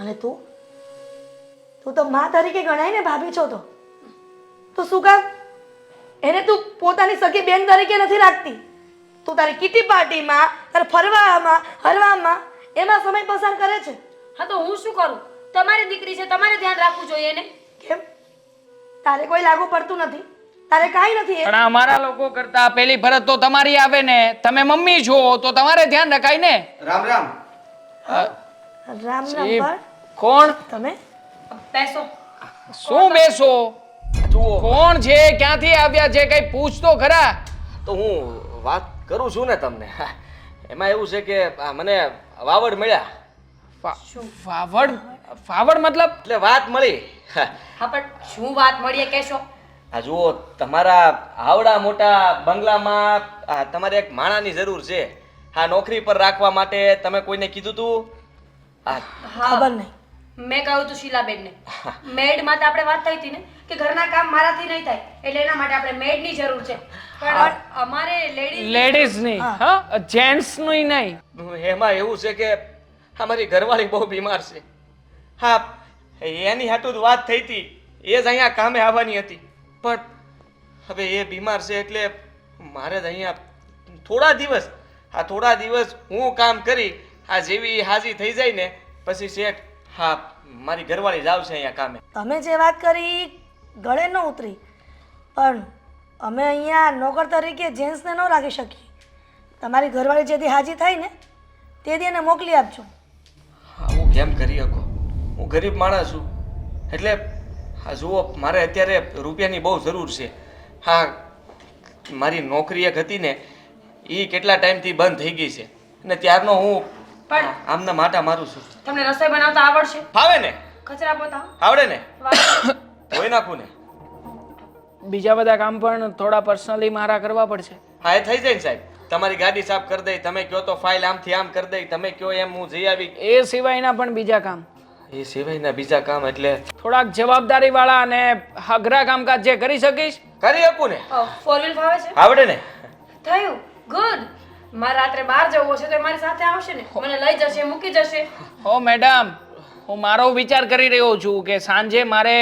અને તું તો મા તરીકે ગણાય ને, ભાભી છો તો શું કામ એને તું પોતાની સગી બેન તરીકે નથી રાખતી? તું તારી કિટી પાર્ટીમાં, તારે ફરવામાં હરવામાં એમાં સમય પસાર કરે છે. હા તો હું શું કરું? તમારી દીકરી છે, તમારે ધ્યાન રાખવું જોઈએ ને. કેમ તારે કોઈ લાગુ પડતું નથી? તારે કાંઈ નથી? પણ અમારા લોકો કરતા પેલી ફરજ તો તમારી આવે ને. તમે મમ્મી છો તો તમારે ધ્યાન રખાય ને. રામ રામ. રામ શિવ, રામ. કોણ તમે બેસો. શું બેસો? જુઓ કોણ છે, ક્યાંથી આવ્યા છે, કઈ પૂછ તો ખરા. તો હું વાત કરું છું ને તમને. એમાં એવું છે કે આ મને વાવડ મળ્યા. ફાવડ? ફાવડ મતલબ? એટલે વાત મળી. હા પણ શું વાત મળીએ કહેશો? આ જુઓ તમારા આવડા મોટા બંગલામાં તમારે એક માણાની જરૂર છે. હા, નોકરી પર રાખવા માટે તમે કોઈને કીધું તું? ખબર નહીં. મેં કહ્યું તું શીલાબેનને. મેડ માટે આપણે વાત થઈ હતી ને કે ઘરના કામ મારાથી નહીં થાય એટલે એના માટે આપણે મેડની જરૂર છે. પણ અમારે લેડીઝ નહીં, હા, જેન્ટ્સ નું નહીં. એમાં એવું છે કે અમારી ઘરવાળી બહુ બીમાર છે. હા, એની હાટુ જ વાત થઈ હતી. એ જ અહીંયા કામે આવવાની હતી. પણ હવે એ બીમાર છે એટલે મારે જ અહીંયા થોડા દિવસ હું કામ કરી જેવી હાજી થઈ જાય ને પછી શેઠ મારી ઘરવાળી જ આવશે અહીંયા કામે. તમે જે વાત કરી ગળે ન ઉતરી, પણ અમે અહીંયા નોકર તરીકે જેન્ટ્સને ન રાખી શકીએ. તમારી ઘરવાળી જેથી હાજી થાય ને તેથી એને મોકલી આપજો. હું કેમ કરી શકો? હું ગરીબ માણસ છું. એટલે જુઓ મારે અત્યારે રૂપિયાની બહુ જરૂર છે. હા, મારી નોકરી એક હતી ને એ કેટલા ટાઈમથી બંધ થઈ ગઈ છે અને ત્યારનો હું પણ આમના માટા મારું છું. તમને રસોઈ બનાવતા આવડશે? ફાવે ને? કચરા પોતા આવડે ને? વાહ. ધોઈ નાખું ને? બીજા બધા કામ પણ થોડા પર્સનલી મારા કરવા પડશે. હા, એ થઈ જાય ને સાહેબ. તમારી ગાડી સાફ કરી દઈ, તમે કહો તો ફાઇલ આમથી આમ કરી દઈ, તમે કહો એમ હું જઈ આવી. એ સિવાયના પણ બીજા કામ, એ સિવાયના બીજા કામ એટલે થોડાક જવાબદારી વાળા અને અઘરા કામકાજ જે કરી શકીશ કરી શકું ને? ફોર વ્હીલ ફાવે છે? આવડે ને? થયું ગુડ. મારે રાત્રે બહાર જવું છે તો એ મારી સાથે આવશે ને, મને લઈ જશે, મૂકી જશે. હો મેડમ, હું મારો વિચાર કરી રહ્યો છું કે સાંજે મારે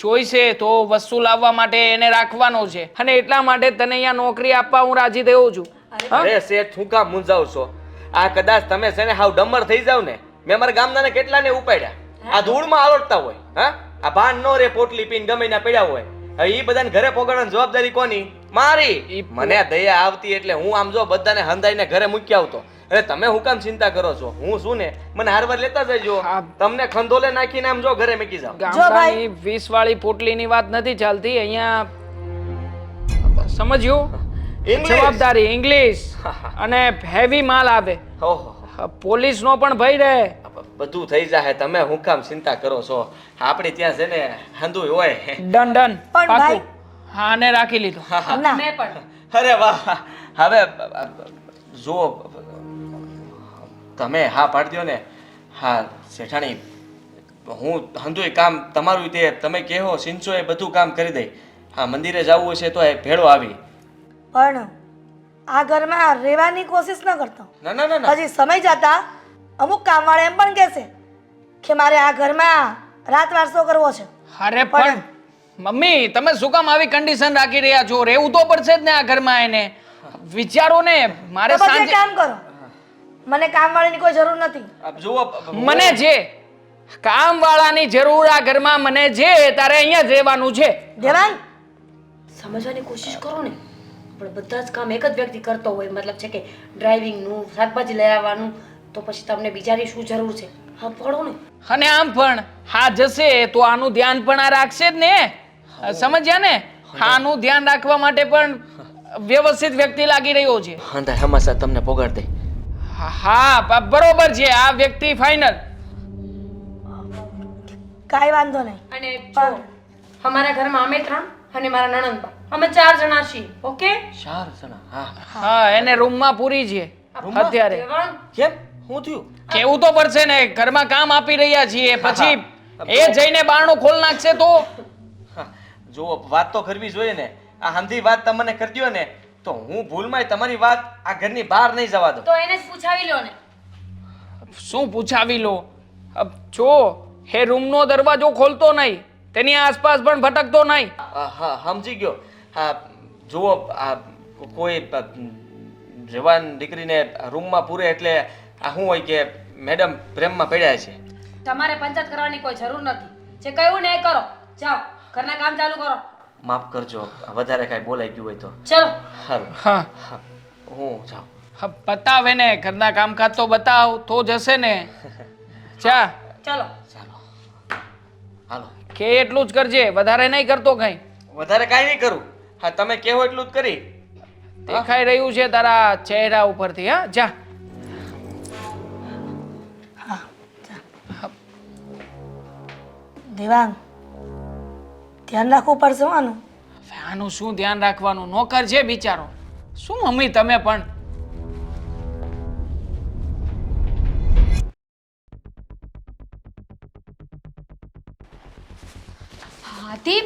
જોઈશે તો વસ્તુ લાવવા માટે એને રાખવાનો છે અને એટલા માટે તને અહીંયા નોકરી આપવા હું રાજી થયો છું. અરે શેઠ, હું કામ મૂંઝાવ છો? આ કદાચ તમે છે ને હાવ ડમર થઈ જાવ ને. મેં મારા ગામના કેટલાને ઉપાડ્યા. આ ધૂળમાં આલોટતા હોય. હા, આ ભાન નો રે પોટલી પીને ગમે ના પડ્યા હોય. હવે ઈ બધાને ઘરે પોગાડવાની જવાબદારી કોની? મારી. મને દયા આવતી એટલે હું આમ જો બધાને હંધાઈને ઘરે મૂકી આવતો. અરે તમે હું કામ ચિંતા કરો છો? હું શું ને, મને હારવાર લેતા જજો. તમને ખંધોલે નાખીને આમ જો ઘરે મૂકી જાવ. ગામડાની 20 વાળી પોટલીની વાત નથી ચાલતી અહીંયા. સમજ્યો? જવાબદારી, ઇંગ્લિશ અને હેવી માલ આવે. ઓહો, પોલીસનો પણ ભય રહે. બધું થઈ જાય. તમે હું કામ ચિંતા કરો છો? આપણે ત્યાં છે ને હંધુય હોય. ડન ડન, પણ ભાઈ પાકું. હા, આને રાખી લીધો. ના મેં પણ. અરે વાહ. હવે જો તમે હા પાડી દો ને. હા શેઠાણી, હું હંધુય કામ તમારું તે તમે કહો સિંચો એ બધું કામ કરી દઈ. હા મંદિરે જવું હશે તો એ ભેળો આવી. પણ આ ઘરમાં રહેવાની કોશિશ ન કરતો. ના ના ના ના હજી સમય જતા અમુક કામવાળા એમ પણ કહેશે કે મારે આ ઘરમાં રાતવાસો કરવો છે. અરે પણ મમ્મી તમે શું કામ આવી કન્ડિશન રાખી રહ્યા છો? રહેવું તો પડશે જ ને આ ઘરમાં એને. વિચારો ને મારે તો પછી એક સાંજે કામ કરો, મને કામવાળીની કોઈ જરૂર નથી. આપ જુઓ મને જે કામ વાળાની જરૂર આ ઘરમાં મને જે તારે અહીંયા જ રહેવાનું છે. દેવાંગ, સમજવાની કોશિશ કરો ને. પણ બધા જ કામ એક જ વ્યક્તિ કરતો હોય, મતલબ છે કે ડ્રાઇવિંગનું, શાકભાજી લઈ આવવાનું, તો પછી તમને બીજાની શું જરૂર છે? હા પડો ને. અને આમ પણ હા જશે તો આનું ધ્યાન પણ આ રાખશે જ ને. સમજ્યા ને? આનું ધ્યાન રાખવા માટે પણ વ્યવસ્થિત વ્યક્તિ લાગી રહ્યો છે. અંધાર હમાસા તમને પોગાડ દે. હા બરોબર છે આ વ્યક્તિ ફાઇનલ. કાંઈ વાંધો નહીં. અને જો અમારા ઘરમાં અમે 3 અને મારા નણંદબા, અમે 4 જણા છીએ. ઓકે? 4 જણા. હા હા એને રૂમમાં પૂરી છે અત્યારે. દેવાંગ, કેમ શું થયું? કેવું તો પડશે ને, ઘરમાં કામ આપી રહ્યા છીએ પછી એ જઈને બારણું ખોલ નાખશે તો. હા, જુઓ વાત તો કરવી જોઈએ ને. આ હંધી વાત તમને કરી દ્યો ને તો હું ભૂલમાંય તમારી વાત આ ઘરની બહાર નહીં જવા દઉં. તો એને જ પૂછાવી લો ને. શું પૂછાવી લો? જો એ રૂમનો દરવાજો ખોલતો નહીં, તેની આસપાસ પણ ભટકતો નહીં. હા સમજી ગયો. હા જુઓ આ કોઈ જવાન દીકરીને રૂમમાં પૂરે એટલે આ શું હોય કે મેડમ પ્રેમમાં પડ્યા છે. તમારે પંચાયત કરવાની કોઈ જરૂર નથી. જે કહ્યું ને એ કરો. જાઓ ઘરના કામ ચાલુ કરો. માફ કરજો વધારે કાંઈ બોલાઈ ગયું હોય તો. ચલો. સારું હા હું જાઉં. હા, બતાવે ને ઘરના કામકાજ તો બતાવ તો જશે ને. ચા ચલો. ચાલો હાલો. કે એટલું જ કરજે, વધારે નહીં કરતો કઈ. વધારે કાંઈ નહીં કરું. હા તમે કહેવો એટલું જ કરી. દેખાઈ રહ્યું છે તારા ચહેરા ઉપરથી. હા જા. દેવાંગ, ધ્યાન રાખવું પડશે હો આનું. હવે આનું શું ધ્યાન રાખવાનું? નોકર છે બિચારો. શું મમ્મી તમે પણ. હાથી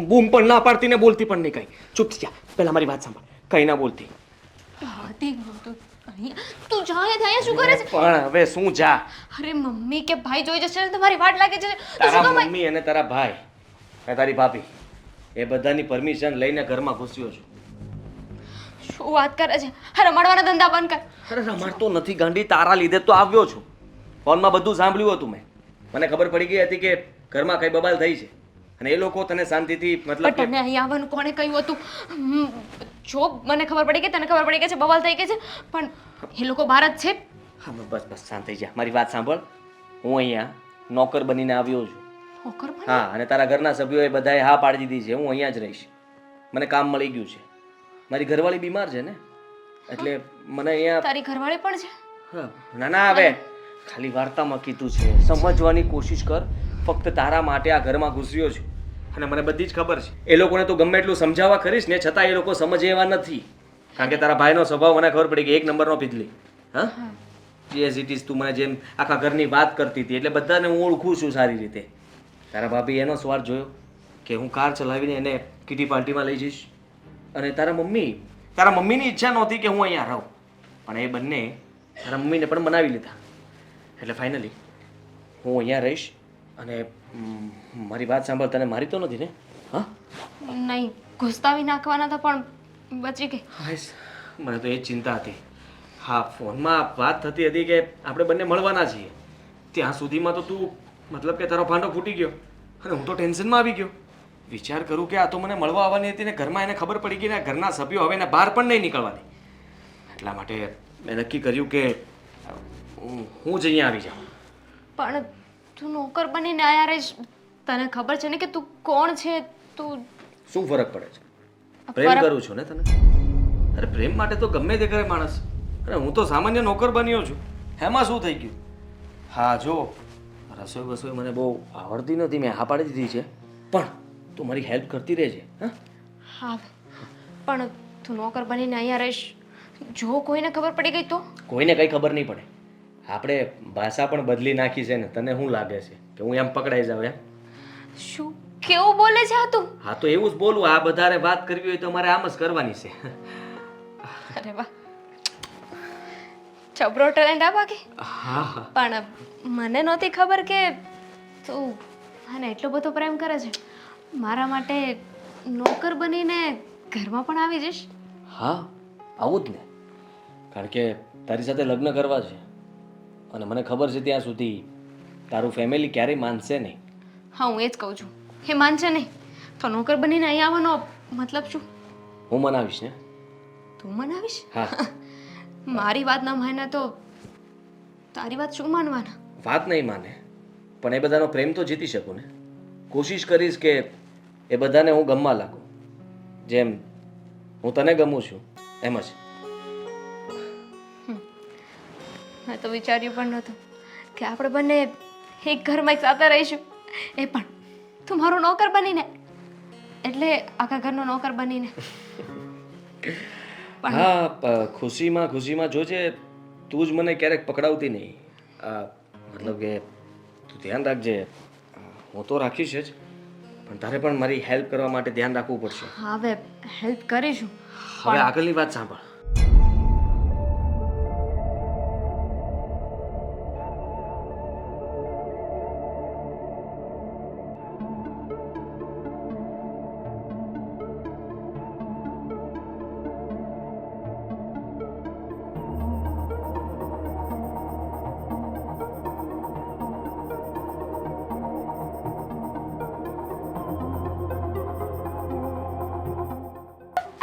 બૂમ પણ ના પાડતી ને બોલતી પણ નહીં કઈ. ચૂપ થઈ જા. પહેલા મારી વાત સાંભળ. કઈ ના બોલતી. હાથી તું જાય થાય શું કરે છે? પણ હવે શું જા. અરે મમ્મી કે ભાઈ જોઈ જશે ને તમારી વાટ લાગે છે તો શું તારા કામ મમ્મી અને તારા ભાઈ અને તારી ભાભી એ બધાની પરમિશન લઈને ઘરમાં ઘૂસ્યો છું. શું વાત કરે છે? અરે રમાડવાના ધંધા બંધ કર. અરે રમાડતો નથી ગાંડી, તારા લીધે તો આવ્યો છું. ફોનમાં બધું સાંભળ્યું હતું મેં. મને ખબર પડી ગઈ હતી કે ઘરમાં કઈ બબાલ થઈ છે અને એ લોકો તને શાંતિથી મતલબ પણ તને અહીં આવવાનું કોણે કહ્યું હતું? જો મને ખબર પડી કે તને ખબર પડી કે છે બવાલ થઈ ગઈ છે, પણ એ લોકો બહાર જ છે. હા બસ બસ શાંત થઈ જા. મારી વાત સાંભળ. હું અહીંયા નોકર બનીને આવ્યો છું. નોકર બની? હા અને તારા ઘરના સભ્યોએ બધાએ હા પાડી દીધી છે હું અહીંયા જ રહીશ. મને કામ મળી ગયું છે. મારી ઘરવાળી બીમાર છે ને એટલે મને અહીંયા તારી ઘરવાળી પણ છે? હા, ના ના હવે ખાલી વાર્તામાં કીધું છે. સમજવાની કોશિશ કર. ફક્ત તારા માટે આ ઘરમાં ઘૂસ્યો છું અને મને બધી જ ખબર છે. એ લોકોને તો ગમે એટલું સમજાવવા કરીશ ને છતાં એ લોકો સમજે એવા નથી. કારણ કે તારા ભાઈનો સ્વભાવ મને ખબર પડી કે 1 નંબરનો પીધલી. હા એઝ ઇટ ઇઝ તું મને જેમ આખા ઘરની વાત કરતી હતી એટલે બધાને હું ઓળખું છું સારી રીતે. તારા ભાભી એનો સ્વાર્થ જોયો કે હું કાર ચલાવીને એને કિટી પાર્ટીમાં લઈ જઈશ અને તારા મમ્મીની ઈચ્છા નહોતી કે હું અહીંયા રહું પણ એ બંને તારા મમ્મીને પણ મનાવી લીધા. એટલે ફાઇનલી હું અહીંયા રહીશ અને મારી વાત સાંભળ. તને મારી તો નથી ને? હા નહીં, ઘુસતાવી નાખવાના હતા પણ બચી ગઈ. હાઈસ મને તો એ જ ચિંતા હતી. હા ફોનમાં વાત થતી હતી કે આપણે બંને મળવાના છીએ. ત્યાં સુધીમાં તો તું મતલબ કે તારો ભાંડો ફૂટી ગયો અને હું તો ટેન્શનમાં આવી ગયો. વિચાર કરું કે આ તો મને મળવા આવવાની હતી ને ઘરમાં એને ખબર પડી ગઈ ને ઘરના સભ્યો હવે એને બહાર પણ નહીં નીકળવા દે. એટલા માટે મેં નક્કી કર્યું કે હું જ અહીંયા આવી જાઉં. પણ તું નોકર બનીને આયા રહીશ. તને ખબર છે ને કે તું કોણ છે? તું શું ફરક પડે છે? પ્રેમ કરું છું ને તને. અરે પ્રેમ માટે તો ગમે તે કરે માણસ. અરે હું તો સામાન્ય નોકર બન્યો છું. એમાં શું થઈ ગયું? હા જો રસોઈ મને બહુ આવડતી નથી. મેં હા પાડી દીધી છે પણ તું મારી હેલ્પ કરતી રહેજે. હા હા પણ તું નોકર બનીને અહીંયા રહીશ. જો કોઈને ખબર પડી ગઈ તો? કોઈને કંઈ ખબર નહીં પડે. આપણે ભાષા પણ બદલી નાખી છે ને તને શું લાગે છે કે હું એમ પકડાઈ જાઉં એમ? શું કેવું બોલે છે આ તું? હા તો એવું જ બોલું. આ બધારે વાત કરવી હોય તો મારે આમ જ કરવાની છે. અરે વાહ, જબરો ટેલેન્ટ આ બાકી. હા હા. પણ મને નહોતી ખબર કે તું મને એટલો બધો પ્રેમ કરે છે. મારા માટે નોકર બનીને ઘરમાં પણ આવી જઈશ? હા આવું જ ને. કારણ કે તારી સાથે લગ્ન કરવા છે અને મને ખબર છે ત્યાં સુધી તારું ફેમિલી ક્યારેય માનશે નહીં. હા, હું એ જ કહું છું. એ માનશે નહીં તો નોકર બનીને અહીં આવવાનો મતલબ શું? હું મનાવીશ ને. તું મનાવીશ? હા. મારી વાત ના માને તો તારી વાત શું માનવાના? વાત નહીં માને પણ એ બધાનો પ્રેમ તો જીતી શકું ને. કોશિશ કરીશ કે એ બધાને હું ગમવા લાગું, જેમ હું તને ગમું છું એમ જ. મેં તો વિચાર્યું પણ નહોતું કે આપણે બંને એક ઘરમાં એક સાથે રહીશું, એ પણ તું મારો નોકર બનીને, એટલે આખા ઘરનો નોકર બનીને. હા, ખુશીમાં ખુશીમાં જોજે તું જ મને ક્યારેક પકડાવતી નહીં. મતલબ કે તું ધ્યાન રાખજે. હું તો રાખીશ જ પણ તારે પણ મારી હેલ્પ કરવા માટે ધ્યાન રાખવું પડશે. હા, હવે હેલ્પ કરીશું. હવે આગળની વાત સાંભળ.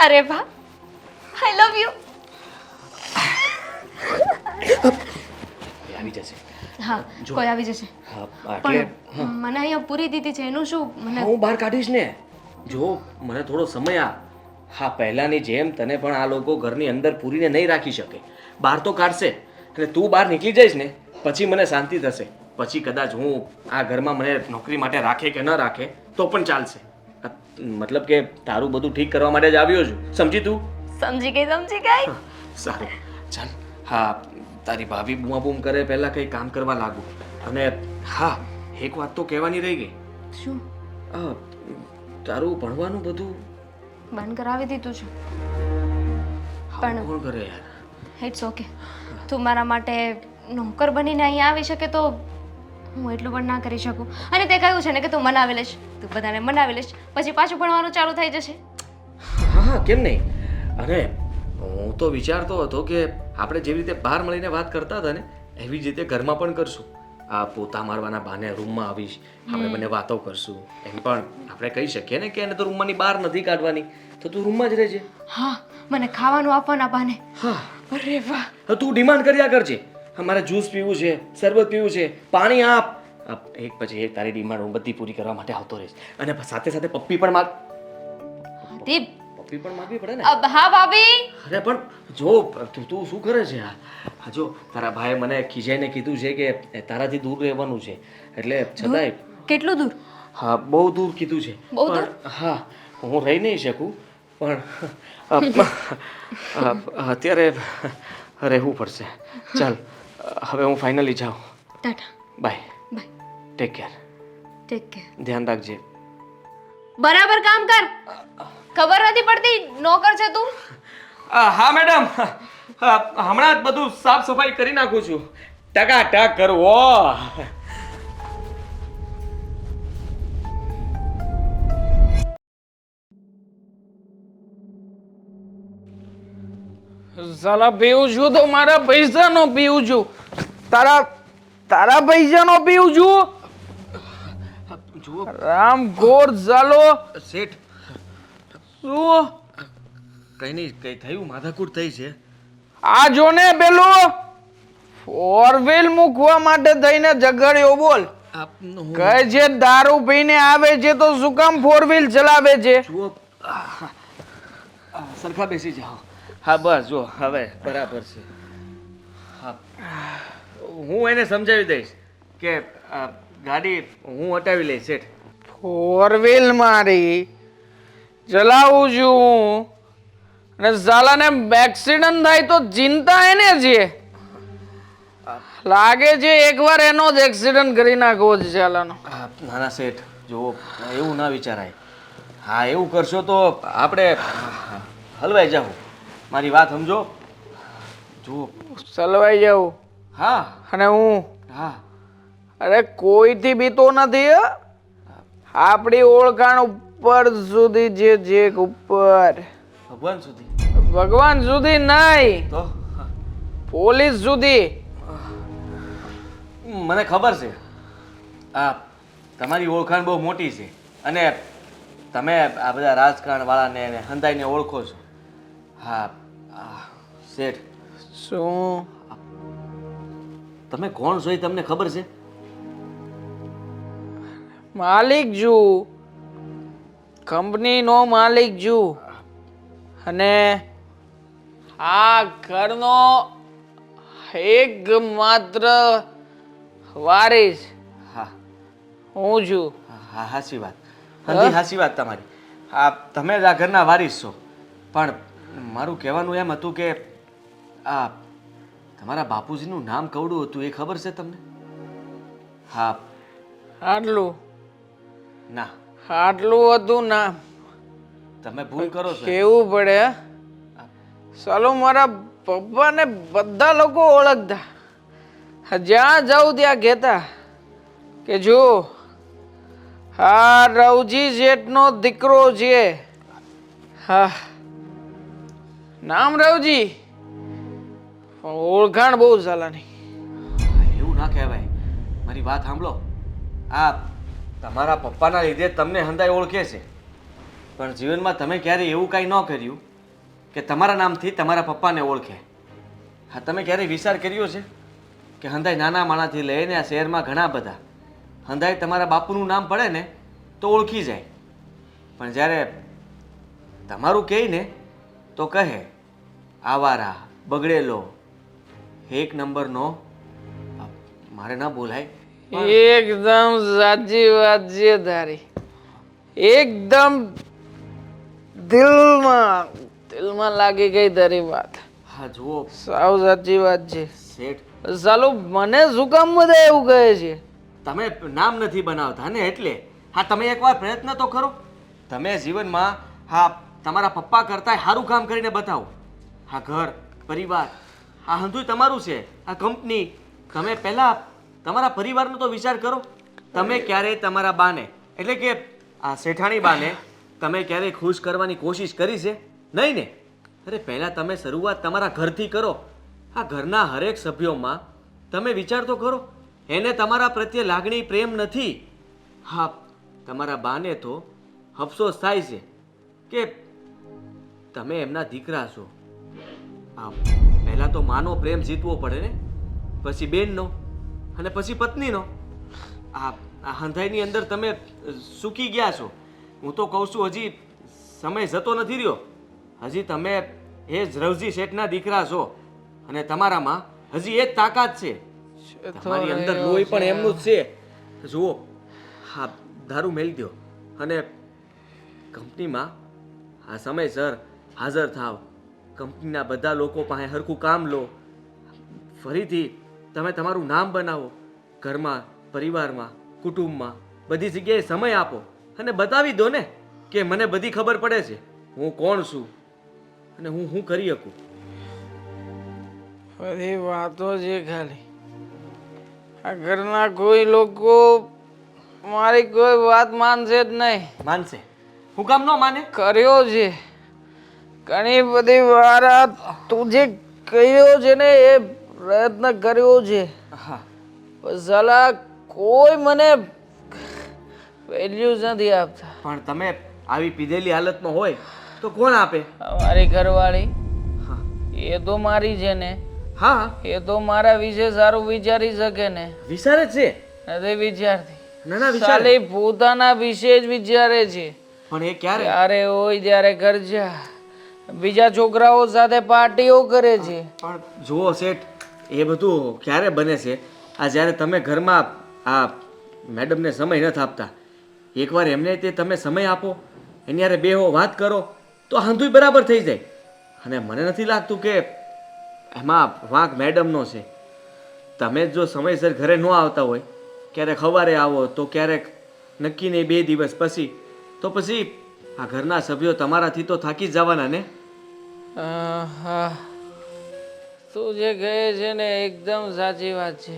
અરે વાહ, આઈ લવ યુ. આવી જશે. હા, કોઈ આવી જશે. હા એટલે પણ મને અહીંયા પૂરી દીધી છે એનું શું? મને હું બહાર કાઢીશ ને. જો મને થોડો સમય આપ. હા, પહેલાની જેમ તને પણ આ લોકો ઘરની અંદર પૂરીને નહીં રાખી શકે. બહાર તો કાઢશે અને તું બહાર નીકળી જઈશ ને પછી મને શાંતિ થશે. પછી કદાચ હું આ ઘરમાં મને નોકરી માટે રાખે કે ન રાખે તો પણ ચાલશે. મતલબ કે તારું બધું ઠીક કરવા માટે જ આવ્યો છું. સમજી તું? સમજી ગઈ. સારું ચાલ. હા, તારી ભાભી બૂમા બૂમ કરે પહેલા કંઈ કામ કરવા લાગુ. અને હા, એક વાત તો કહેવાની રહી ગઈ. શું? તારું ભણવાનું બધું બંધ કરાવી દીધું છે. પણ કોણ કરે યાર? It's okay. તું મારા માટે નોકર બનીને અહીંયા આવી શકે તો હું એટલું પણ ના કરી શકું. અને તે કહ્યું છે ને કે તું મનાવી લઈશ, તું બધાને મનાવી લઈશ, પછી પાછું ભણવાનું ચાલુ થઈ જશે. હા હા, કેમ નહીં. અને હું તો વિચારતો હતો કે આપણે જેવી રીતે બહાર મળીને વાત કરતા હતા ને એવી જ રીતે ઘરમાં પણ કરશું. આ પોતા મારવાના બહાને રૂમમાં આવીશ, આપણે બંને વાતો કરશું. એમ પણ આપણે કહી શકીએ ને કે એને તો રૂમમાંની બહાર નથી કાઢવાની, તો તું રૂમમાં જ રહેજે. હા, મને ખાવાનું આપવાના બહાને. હા. અરે વાહ. હવે તું ડિમાન્ડ કર્યા કરજે. મારે જ્યુસ પીવું છે, શરબત પીવું છે, પાણી આપ. એક પછી એક તારી ડિમાન્ડ હું બધી પૂરી કરવા માટે આવતો રહીશ. અને સાથે સાથે પપ્પી પણ માગ. દીપ. પપ્પી પણ માગવી પડે ને. હા ભાભી. અરે પણ જો તું શું કરે છે? આ જો તારા ભાઈએ મને ખીજાઈને કીધું છે કે તારાથી દૂર રહેવાનું છે. એટલે છતાંય કેટલું દૂર? હા, બહુ દૂર કીધું છે. બહુ દૂર? પણ હા, હું રહી નહીં શકું પણ અત્યારે રહેવું પડશે. ચાલ હવે હું ફાઇનલી જાઉં. ટાટા. Bye. Bye. Take care. Take care. ધ્યાન રાખજે. બરાબર કામ કર. ખબર નથી પડતી નોકર છે તું. હા મેડમ, હમણાં જ બધું સાફ સફાઈ કરી નાખું છું. ટકાટક કરવો. સાલા પીવું છું તો મારા પૈસાનો પીવું છું. તારા પૈસાનો પીવું છું. જુઓ રામ ગોર ઝાલો. શેઠ, શું? કઈ નહીં, કઈ થયું? માથાકૂટ થઈ છે? આ જો ને પેલું ફોર વ્હીલ મૂકવા માટે થઈને ઝઘડ્યો. બોલ કહે છે દારૂ પીને આવે છે તો શું કામ ફોર વ્હીલ ચલાવે છે? જુઓ, સરખા બેસી જાઓ. હા બસ, જો હવે બરાબર છે. હા, હું એને સમજાવી દઈશ કે ગાડી હું હટાવી લઈશ. શેઠ, ફોર વ્હીલ મારી ચલાવું છું હું, અને સાલાને એક્સિડન્ટ થાય તો ચિંતા એને છે. લાગે છે એકવાર એનો જ એક્સિડન્ટ કરી નાખવો છે ચાલાનો. નાના શેઠ જુઓ એવું ના વિચારાય. હા એવું કરશો તો આપણે હલવાઈ જાવ. મારી વાત સમજો. જુઓ સલવાઈ જાઉં હા અને હું હા અરે કોઈથી બીતો નથી હો. આપણી ઓળખાણ ઉપર સુધી જે છેક ઉપર ભગવાન સુધી ભગવાન સુધી નહીં, તો પોલીસ સુધી. મને ખબર છે આ તમારી ઓળખાણ બહુ મોટી છે અને તમે આ બધા રાજકારણ વાળાને હંધાઈને ઓળખો છો. હા શેઠ શું તમે કોણ છો એ તમને ખબર છે? માલિક છું, કંપનીનો માલિક છું અને આ ઘરનો એકમાત્ર વારીસ હા હું છું. હા હાચી વાત. હંધી હાચી વાત તમારી. આ તમે જ આ ઘરના વારીસ છો. પણ મારું કહેવાનું એમ હતું કે આ તમારા બાપુજીનું નામ કવડું હતું એ ખબર છે તમને? હા આટલું ના આટલું હતું નામ તમે ભૂલ કરો છો. કેવું પડે હે? ચાલો મારા પપ્પાને બધા લોકો ઓળખતા. જ્યાં જાઉં ત્યાં કહેતા કે જો આ રવજી શેઠનો દીકરો છે. હા નામ રવજી, ઓળખાણ બહુ ચાલાની. એવું ના કહેવાય. મારી વાત સાંભળો. આ તમારા પપ્પાના લીધે તમને હંધાઈ ઓળખે છે પણ જીવનમાં તમે ક્યારેય એવું કાંઈ ન કર્યું કે તમારા નામથી તમારા પપ્પાને ઓળખે. હા તમે ક્યારેય વિચાર કર્યો છે કે હંધાઈ નાના માણાથી લઈને આ શહેરમાં ઘણા બધા હંધાઈ તમારા બાપુનું નામ પડે ને તો ઓળખી જાય પણ જ્યારે તમારું કહે ને તો કહે આવારા બગડેલો એક નંબરનો. મારે ના બોલાય. એકદમ સાચી વાત છે તારી. એકદમ દિલમાં લાગી ગઈ તારી વાત. હા જુઓ સાવ સાચી વાત છે. શેઠ ચાલો મને શું કામ બધા એવું કહે છે? તમે નામ નથી બનાવતા ને એટલે. હા તમે એકવાર પ્રયત્ન તો કરો. તમે જીવનમાં હા તમારા પપ્પા કરતાં સારું કામ કરીને બતાવો. હા ઘર પરિવાર આ હંધુય તમારું છે. આ કંપની તમે પહેલાં તમારા પરિવારનો તો વિચાર કરો. તમે ક્યારેય તમારા બાને એટલે કે આ શેઠાણી બાને તમે ક્યારેય ખુશ કરવાની કોશિશ કરી છે? નહીં ને. અરે પહેલાં તમે શરૂઆત તમારા ઘરથી કરો. આ ઘરના હરેક સભ્યોમાં તમે વિચાર તો કરો. એને તમારા પ્રત્યે લાગણી પ્રેમ નથી. હા તમારા બાને તો અફસોસ થાય છે કે તમે એમના દીકરા છો. હા પહેલાં તો માનો પ્રેમ જીતવો પડે ને, પછી બેનનો અને પછી પત્નીનો. આ હંધાઈની અંદર તમે સૂકી ગયા છો. હું તો કહું છું હજી સમય જતો નથી રહ્યો. હજી તમે એ જ રવજી શેઠના દીકરા છો અને તમારામાં હજી એ જ તાકાત છે. તમારી અંદર લોહી પણ એમનું જ છે. જુઓ હા દારૂ મેલી દો અને કંપનીમાં આ સમયસર હાજર થાવ. કંપનીના બધા લોકો પાસે હરખું કામ લો. ફરીથી તમે તમારું નામ બનાવો. ઘરમાં પરિવારમાં કુટુંબમાં બધી જગ્યાએ સમય આપો અને બતાવી દો ને કે મને બધી ખબર પડે છે હું કોણ છું અને હું શું કરી શકું. બધી વાતો છે ખાલી. આ ઘરના કોઈ લોકો મારી કોઈ વાત માનશે જ નહીં. માનશે? હું કામ ન માને? કર્યો છે ઘણી બધી વાર. આ તું જે કર્યો છે ને એ પ્રયત્ન કર્યો છે. હા સલા કોઈ મને વેલ્યુ નથી આપતા. પણ તમે આવી પીધેલી હાલતમાં હોય તો કોણ આપે? મારી ઘરવાળી હા એ તો મારી છે ને, હા એ તો મારા વિશે સારું વિચારી શકે ને. વિચારે જ છે. નથી વિચારતી. ના ના વિચારે. ખાલી પોતાના વિશે જ વિચારે છે. પણ એ ક્યારે? ત્યારે હોય ત્યારે ખર્ચા, બીજા છોકરાઓ સાથે પાર્ટીઓ કરે છે. પણ જુઓ શેઠ એ બધું ક્યારે બને છે? આ જ્યારે તમે ઘરમાં આ મેડમને સમય નથી આપતા, એકવાર એમને તે તમે સમય આપો, એની યારે બેહો વાત કરો તો હાંધુય બરાબર થઈ જાય. અને મને નથી લાગતું કે એમાં વાંક મેડમનો છે. તમે જો સમયસર ઘરે ન આવતા હોય, ક્યારેક સવારે આવો તો ક્યારેક નક્કી નહીં 2 દિવસ પછી, તો પછી આ ઘરના સભ્યો તમારાથી તો થાકી જ જવાના ને. હા, તું જે કહે છે ને એકદમ સાચી વાત છે.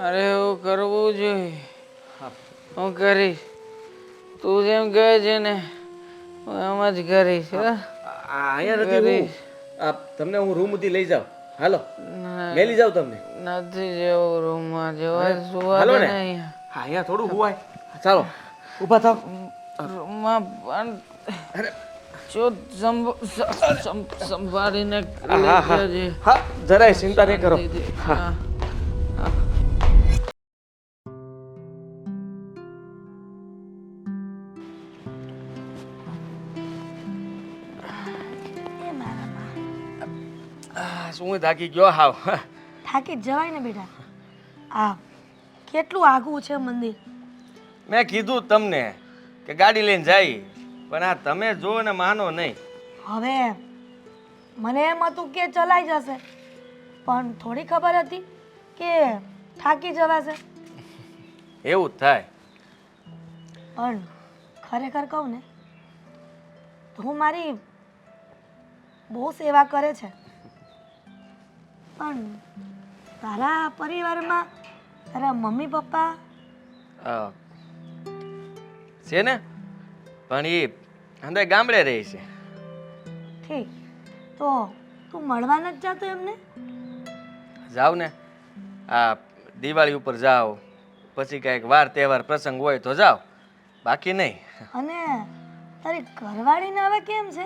અરે એવું કરવું જોઈએ, હું કરીશ. તું જેમ કહે છે ને હું એમ જ કરીશ. અહીંયા નથી હું. તમને હું રૂમ સુધી લઈ જાઉં. હાલો, મેલી જાઉં તમને. નથી જેવું રૂમમાં જવા સુવા હાલો દે ને. ને અહીંયા. હા, અહીંયા થોડું હુવાય. ચાલો, ઊભા થાવ. રૂમમાં પણ જો સંભાળીને હા હા લેજે. હા, જરાય ચિંતા નહીં કરો. હા. એ મારા માં શું થાકી ગયો હાવ. થાકી જ જવાય ને બેટા. આ કેટલું આઘું છે મંદિર. મેં કીધું તમને કે ગાડી લઈને જાય, પણ આ તમે જો ને માનો નહીં. હવે મને એમ હતું કે ચલાઈ જશે, પણ થોડી ખબર હતી કે થાકી જવાશે. એવું જ થાય. પણ ખરેખર કહું ને તો હું મારી બહુ સેવા કરે છે, પણ તારા પરિવારમાં તારા મમ્મી પપ્પા અ, છે ને, પણ એ અંદર ગામડે રહે છે. ઠીક, તો તું મળવા નથી જતો એમને? જાઓ ને, આ દિવાળી ઉપર જાઓ, પછી કાંઈક વાર તહેવાર પ્રસંગ હોય તો જાઓ, બાકી નહીં. અને તારી ઘરવાળીને હવે કેમ છે?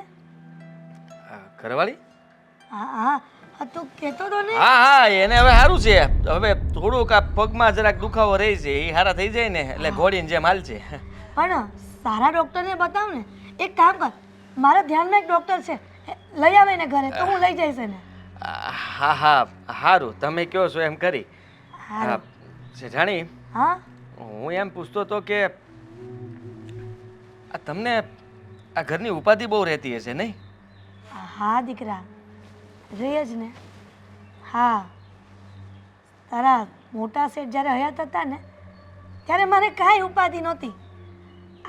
ઘરવાળી? હા હા હા, તું કહેતો તો ને. હા હા, એને હવે સારું છે. હવે થોડુંક આ પગમાં જરાક દુખાવો રહે છે, એ સારા થઈ જાય ને એટલે ઘોડીને જેમ હાલ છે. પણ સારા ડૉક્ટરને બતાવ ને. એક કામ કર, મારા ધ્યાનમાં એક ડૉક્ટર છે, લઈ આવે ને ઘરે તો હું લઈ જઈશ એને. હા હા, સારું, તમે કહો છો એમ કરી. હારું. જેઠાણી, હા હું એમ પૂછતો હતો કે આ તમને આ ઘરની ઉપાધિ બહુ રહેતી હશે નહીં? હા દીકરા, રહી જ ને. હા, તારા મોટા શેઠ જ્યારે હયાત હતા ને ત્યારે મને કાંઈ ઉપાધિ નહોતી.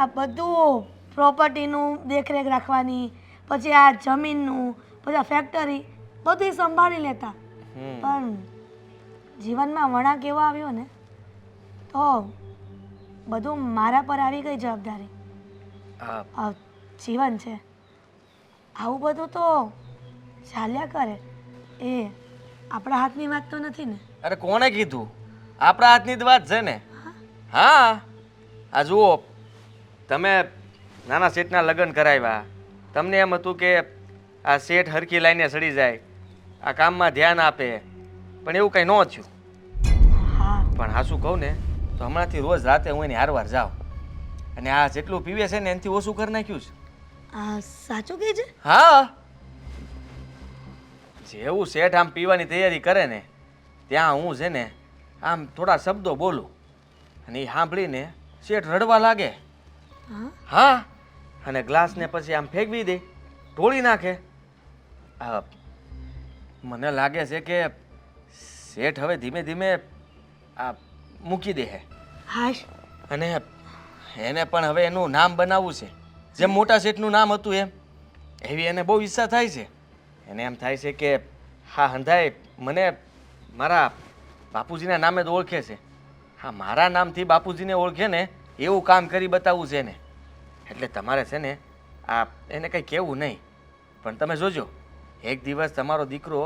આ બધું પ્રોપર્ટીનું દેખરેખ રાખવાની, પછી આ જમીનનું, પછી આ ફેક્ટરી, બધું ઈ સંભાળી લેતા. પણ જીવનમાં વળાંક એવો આવ્યો ને તો બધું મારા પર આવી ગઈ જવાબદારી. હા, આ જીવન છે, આવું બધું તો ચાલ્યા કરે. એ આપણા હાથની વાત તો નથી ને. અરે કોણે કીધું? આપણા હાથની જ વાત છે ને. હા, આ જુઓ, તમે નાના શેઠના લગ્ન કરાવ્યા, તમને એમ હતું કે આ શેઠ હરખી લાઈને સડી જાય, આ કામમાં ધ્યાન આપે, પણ એવું કંઈ ન થયું. હા પણ હા, શું કહું ને, તો હમણાંથી રોજ રાતે હું એની હારવાર જાઉં, અને આ જેટલું પીવે છે ને એનાથી ઓછું કરી નાખ્યું છે. આ સાચું કહે છે? હા, જેવું શેઠ આમ પીવાની તૈયારી કરે ને ત્યાં હું છે ને આમ થોડા શબ્દો બોલું, અને એ સાંભળીને શેઠ રડવા લાગે. હા હા, અને ગ્લાસને પછી આમ ફેંકવી દે, ઢોળી નાખે. મને લાગે છે કે શેઠ હવે ધીમે ધીમે આ મૂકી દે છે, હાશ. અને એને પણ હવે એનું નામ બનાવવું છે, જેમ મોટા શેઠનું નામ હતું એમ. એવી એને બહુ ઈચ્છા થાય છે. એને એમ થાય છે કે હા, હંધાય મને મારા બાપુજીના નામે જ ઓળખે છે. હા, મારા નામથી બાપુજીને ઓળખે ને એવું કામ કરી બતાવવું છે ને. એટલે તમારે છે ને આ એને કંઈ કહેવું નહીં, પણ તમે જોજો એક દિવસ તમારો દીકરો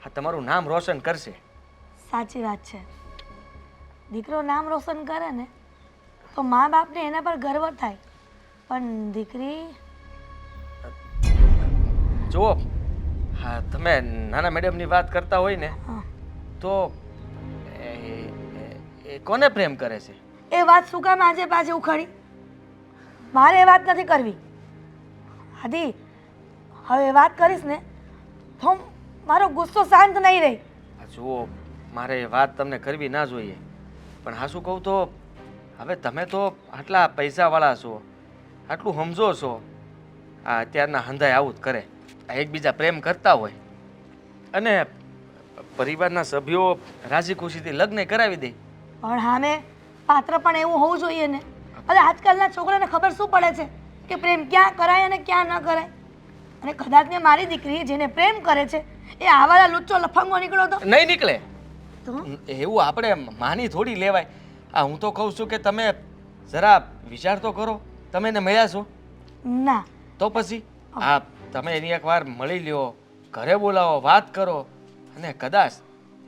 આ તમારું નામ રોશન કરશે. સાચી વાત છે. દીકરો નામ રોશન કરે ને તો મા બાપને એના પર ગર્વ થાય, પણ દીકરી જુઓ, હા, તમે નાના મેડમની વાત કરતા હોય ને હા. તો એ કોને પ્રેમ કરે છે? એ વાત શું કામ આજે પાછી ઉખાડી? મારે એ વાત નથી કરવી. આદિ, હવે વાત કરીશ ને તો મારો ગુસ્સો શાંત નહીં રહે. આ જુઓ, મારે એ વાત તમને કરવી ના જોઈએ, પણ હા શું કહું તો હવે તમે તો આટલા પૈસાવાળા છો, આટલું સમજો છો, આ અત્યારના હંધાય આવું જ કરે. આ એકબીજા પ્રેમ કરતા હોય અને પરિવારના સભ્યો રાજી ખુશીથી લગ્ન કરાવી દે. પણ હામે પાત્ર પણ એવું હોવું જોઈએ ને. અરે આજકાલના છોકરાને ખબર શું પડે છે કે પ્રેમ ક્યાં કરાય અને ક્યાં ન કરાય. અને કદાચ ને મારી દીકરી જેને પ્રેમ કરે છે એ આવાળા લુચ્ચો લફંગો નીકળો તો નહીં નીકળે. તો એવું આપણે માની થોડી લેવાય. હું તો કહું છું કે તમે જરા વિચાર તો કરો. તમે એને મળ્યા છો ના. તો પછી તમે એની એકવાર મળી લ્યો, ઘરે બોલાવો, વાત કરો, અને કદાચ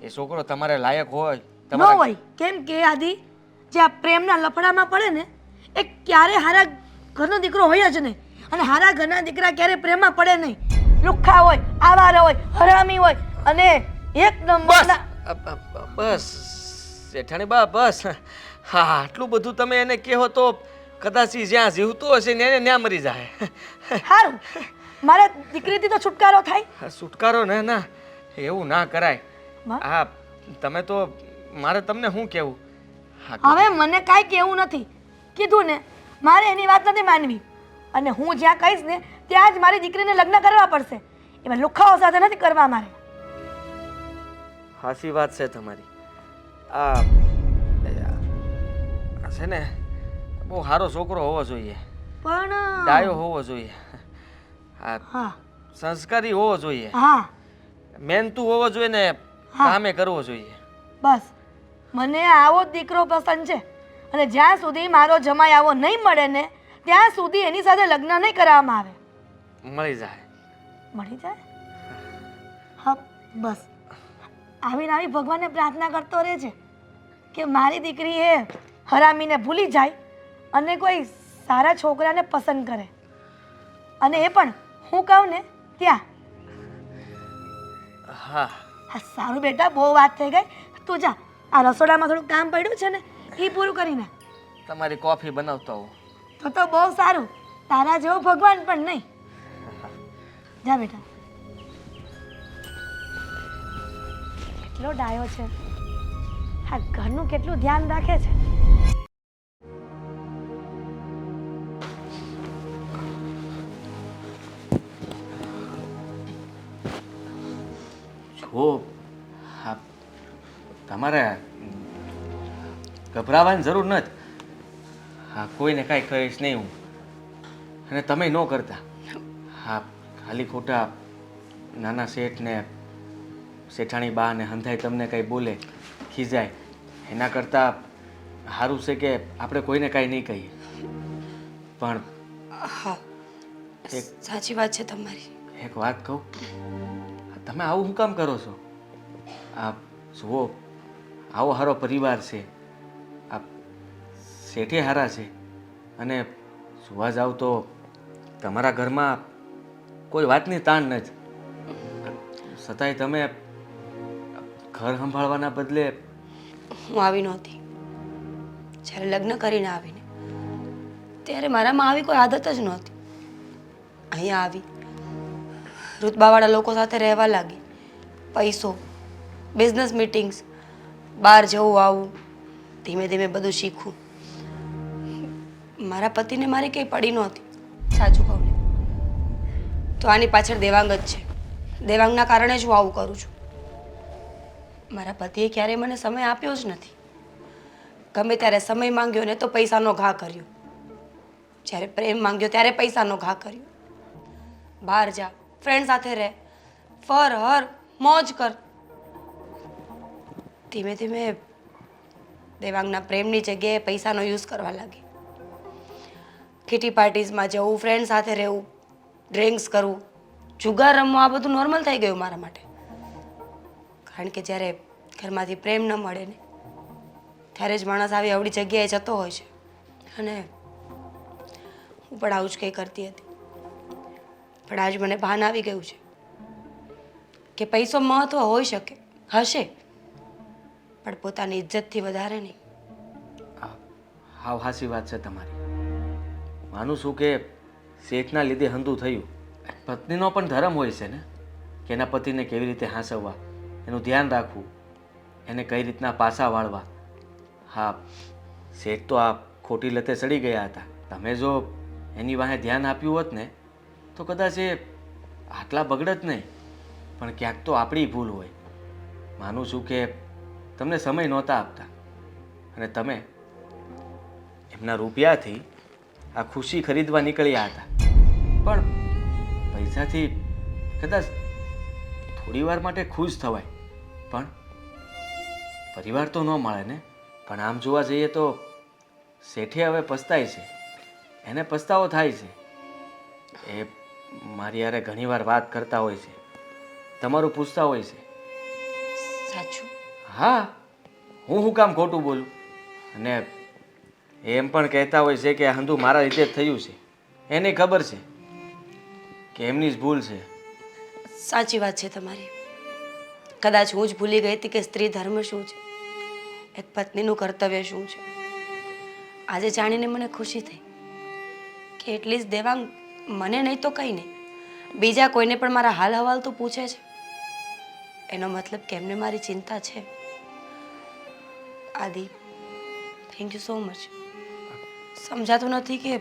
એ છોકરો તમારે લાયક હોય ન હોય. કેમ કે આદિ જે આ પ્રેમના લફડામાં પડે ને એ ક્યારે હારા ઘરનો દીકરો હોય જ નહીં. અને હારા ઘરના દીકરા ક્યારે પ્રેમમાં પડે નહીં. લુખ્ખા હોય, આવારા હોય, હરામી હોય અને એક નંબરના. બસ શેઠાણી બા બસ. હા આટલું બધું તમે એને કહો તો કદાચ ઈ જ્યાં જીવતો હશે ને એને ત્યાં મરી જાય. હારું મારા દીકરીથી તો છુટકારો થાય. છુટકારો ને ના એવું ના કરાય. માં? હા તમે તો મારે તમને શું કહેવું. હવે મને કાંઈ કહેવું નથી. કીધું ને મારે એની વાત નથી માનવી. અને હું જ્યાં કહીશ ને ત્યાં જ મારી દીકરીને લગ્ન કરવા પડશે. એમાં લુખાઓ સાથે નથી કરવા મારે. હાસી વાત છે તમારી. આ છે ને બહુ સારો છોકરો હોવો જોઈએ, પણ ડાયો હોવો જોઈએ, હા સંસ્કારી હોવો જોઈએ, હા મહેનતુ હોવો જોઈએ ને કામે કરવો જોઈએ. બસ મને આવો જ દીકરો પસંદ છે. અને જ્યાં સુધી મારો જમાઈ આવો નહીં મળે ને ત્યાં સુધી એની સાથે લગ્ન નહીં કરવામાં આવે. મળી જાય. મળી જાય. હા બસ આવીને આવી ભગવાનને પ્રાર્થના કરતો રહે છે કે મારી દીકરી એ હરામીને ભૂલી જાય અને કોઈ સારા છોકરાને પસંદ કરે. અને એ પણ હું કહું ને ત્યાં. હા હા સારું બેટા, બહુ વાત થઈ ગઈ. તું જા, આ રસોડામાં થોડું કામ પડ્યું છે ને એ પૂરું કરીને તમારી કોફી બનાવતો હોઉં તો બહુ સારું. તારા જેવો ભગવાન પણ નહીં. જા બેટા. કેટલો ડાયો છે. હા ઘરનું કેટલું ધ્યાન રાખે છે. જો હા તમારે ગભરાવાની જરૂર નથી. હા કોઈને કાંઈ કહીશ નહીં હું, અને તમે ન કરતા. હા ખાલી ખોટા નાના શેઠને શેઠાણી બા ને હંધાઈ તમને કંઈ બોલે ખીજાય એના કરતાં સારું છે કે આપણે કોઈને કાંઈ નહીં કહીએ. પણ હા સાચી વાત છે તમારી. એક વાત કહું, તમે આવું શું કામ કરો છો? આ જુઓ આવો સારો પરિવાર છે, આ શેઠે હારા છે, અને જોવા જાવ તો તમારા ઘરમાં કોઈ વાતની તાણ નથી. છતાંય તમે ઘર સંભાળવાના બદલે. હું આવી નહોતી. જ્યારે લગ્ન કરીને આવીને ત્યારે મારામાં આવી કોઈ આદત જ નહોતી. અહીંયા આવી રુતબાવાળા લોકો સાથે રહેવા લાગી. પૈસો, બિઝનેસ મીટિંગ્સ, બહાર જવું આવું, ધીમે ધીમે બધું શીખવું. મારા પતિને મારી કંઈ પડી નહોતી. સાચું કહું ને તો આની પાછળ દેવાંગ જ છે. દેવાંગના કારણે જ હું આવું કરું છું. મારા પતિએ ક્યારેય મને સમય આપ્યો જ નથી. ગમે ત્યારે સમય માંગ્યો ને તો પૈસાનો ઘા કર્યો. જ્યારે પ્રેમ માંગ્યો ત્યારે પૈસાનો ઘા કર્યો. બહાર જા, ફ્રેન્ડ સાથે રહે, ફર હર મોજ કર. ધીમે ધીમે દેવાંગના પ્રેમની જગ્યાએ પૈસાનો યુઝ કરવા લાગી. કિટી પાર્ટીઝમાં જવું, ફ્રેન્ડ સાથે રહેવું, ડ્રિંક્સ કરવું, જુગાર રમવું, આ બધું નોર્મલ થઈ ગયું મારા માટે. કારણ કે જ્યારે ઘરમાંથી પ્રેમ ન મળે ને ત્યારે જ માણસ આવી અવળી જગ્યાએ જતો હોય છે. અને હું પણ આવું જ કંઈ કરતી હતી. પણ આજ મને ભાન આવી ગયું છે કે પૈસો મહત્વ હોઈ શકે, હશે, પણ પોતાની ઇજ્જતથી વધારે નહીં. હાવ હાસી વાત છે તમારી. માનું છું કે શેઠના લીધે હંધું થયું. પત્નીનો પણ ધર્મ હોય છે ને કે એના પતિને કેવી રીતે હાંસવવા, એનું ધ્યાન રાખવું, એને કઈ રીતના પાસા વાળવા. હા શેઠ તો આ ખોટી લતે ચડી ગયા હતા. તમે જો એની વાહે ધ્યાન આપ્યું હોત ને તો કદાચ એ આટલા બગડત નહીં. પણ ક્યાંક તો આપણી ભૂલ હોય. માનું છું કે તમને સમય નહોતા આપતા અને તમે એમના રૂપિયાથી આ ખુશી ખરીદવા નીકળ્યા હતા. પણ પૈસાથી કદાચ થોડી વાર માટે ખુશ થવાય, પણ પરિવાર તો ન મળે ને. પણ આમ જોવા જઈએ તો શેઠે હવે પસ્તાય છે, એને પસ્તાવો થાય છે. એ મારી યારે ઘણીવાર વાત કરતા હોય છે, તમારું પૂછતા હોય છે. સાચું? હા, હું કામ ખોટું બોલું? અને એમ પણ કહેતા હોય છે કે હંધુ મારા રીતે જ થયું છે, એને ખબર છે કે એમની જ ભૂલ છે. સાચી વાત છે તમારી. કદાચ હું જ ભૂલી ગઈ હતી કે સ્ત્રી ધર્મ શું છે, એક પત્નીનું કર્તવ્ય શું છે. આજે જાણીને મને ખુશી થઈ કે એટલીસ્ટ દેવાંગ મને નહીં તો કંઈ નહીં, બીજા કોઈને પણ મારા હાલ હવાલ તો પૂછે છે. એનો મતલબ કે એમને મારી ચિંતા છે. આદિ, થેન્ક યુ સો મચ. સમજાતું નથી કે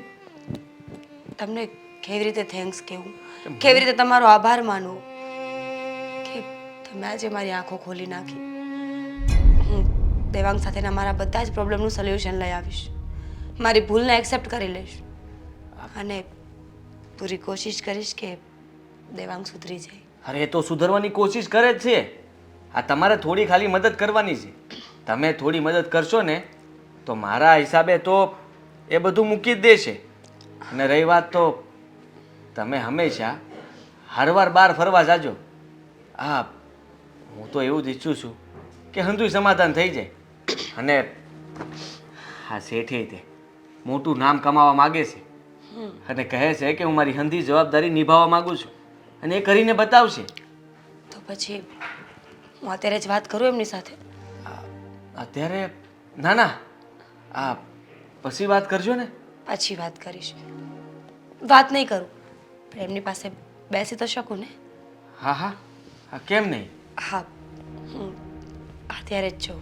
તમને કેવી રીતે થેન્ક્સ કહેવું, કેવી રીતે તમારો આભાર માનવો કે તમે આજે મારી આંખો ખોલી નાખી. હું દેવાંગ સાથેના મારા બધા જ પ્રોબ્લેમનું સોલ્યુશન લઈ આવીશ, મારી ભૂલને એક્સેપ્ટ કરી લઈશ અને પૂરી કોશિશ કરીશ કે દેવાંગ સુધરી જાય. અરે એ તો સુધરવાની કોશિશ કરે જ છે. આ તમારે થોડી ખાલી મદદ કરવાની છે. તમે થોડી મદદ કરશો ને તો મારા હિસાબે તો એ બધું મૂકી જ દેશે. અને રહી વાત તો તમે હંમેશા હરવાર બહાર ફરવા જાજો. હા, હું તો એવું જ ઈચ્છું છું કે હંધુય સમાધાન થઈ જાય. અને હા, શેઠે તે મોટું નામ કમાવા માગે છે અને કહે છે કે હું મારી હંધી જવાબદારી નિભાવવા માંગુ છું અને એ કરીને બતાવશે. તો પછી હું અત્યારે જ વાત કરું એમની સાથે? અત્યારે ના ના, આ પછી વાત કરજો ને. પછી વાત કરીશ. વાત નહીં કરું પણ એમની પાસે બેસી તો શકું ને? હા હા હા, કેમ નહીં? હા, હું અત્યારે જ છું.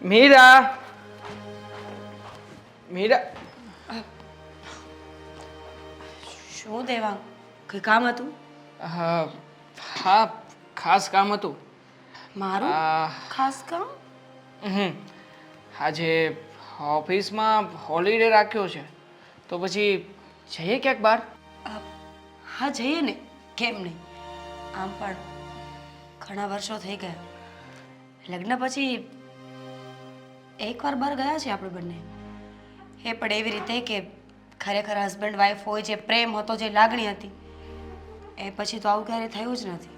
મીરા, મીરા, શું દેવાંગ, કંઈ કામ હતું? હા, ખાસ કામ હતું. મારું ખાસ કામ? આજે ઓફિસમાં હોલિડે રાખ્યો છે તો પછી જઈએ ક્યાંક બહાર? હા, જઈએ ને, કેમ નહીં. આમ પણ ઘણા વર્ષો થઈ ગયા, લગ્ન પછી એકવાર બહાર ગયા છે આપણે બંને. એ પણ એવી રીતે કે ખરેખર હસબન્ડ વાઈફ હોય, જે પ્રેમ હતો, જે લાગણી હતી, એ પછી તો આવું ક્યારેય થયું જ નથી.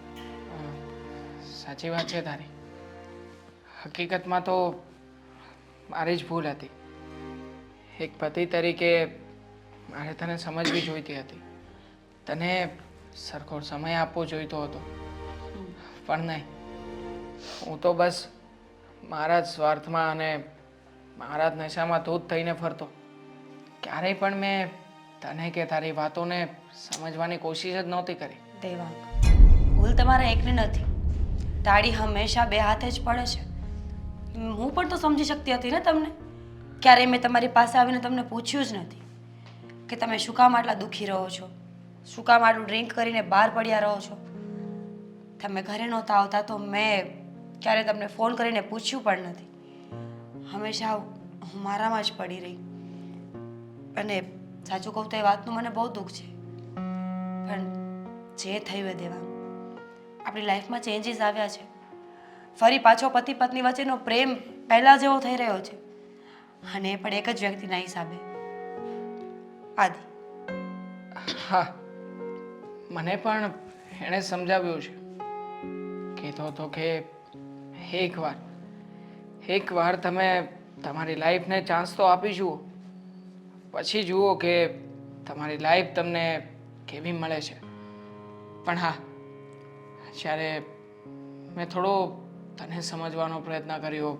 સાચી વાત છે તારી. હકીકતમાં તો મારી જ ભૂલ હતી. એક પતિ તરીકે મારે તને સમજવી જોઈતી હતી, તને સરખો સમય આપવો જોઈતો હતો, પણ નહીં. હું તો બસ મારા જ સ્વાર્થમાં અને મારા જ નશામાં ધૂત થઈને ફરતો. ક્યારેય પણ મેં તને કે તારી વાતોને સમજવાની કોશિશ જ નહોતી કરી. દેવાંગ, ભૂલ તમારા એકની નથી. તાળી હંમેશા બે હાથે જ પડે છે. હું પણ તો સમજી શકતી હતી ને તમને. ક્યારેય મેં તમારી પાસે આવીને તમને પૂછ્યું જ નથી કે તમે શું કામ આટલા દુઃખી રહો છો, શું કામ આટલું ડ્રિંક કરીને બહાર પડ્યા રહો છો. તમે ઘરે નહોતા આવતા તો મેં ક્યારે તમને ફોન કરીને પૂછ્યું પણ નથી. હંમેશા હું મારામાં જ પડી રહી. અને સાચું કહું તો એ વાતનું મને બહુ દુઃખ છે, પણ જે થયું એ દેવાંગ, આપણી લાઈફમાં ચેન્જીસ આવ્યા છે. ફરી પાછો પતિ પત્ની વચ્ચેનો પ્રેમ પહેલાં જેવો થઈ રહ્યો છે, અને એ પણ એક જ વ્યક્તિના હિસાબે. આદિ. હા, મને પણ એણે સમજાવ્યું છે. કીધો હતો કે એકવાર તમે તમારી લાઈફને ચાન્સ તો આપી જુઓ, પછી જુઓ કે તમારી લાઈફ તમને કેવી મળે છે. પણ હા, જ્યારે મેં થોડો તને સમજવાનો પ્રયત્ન કર્યો,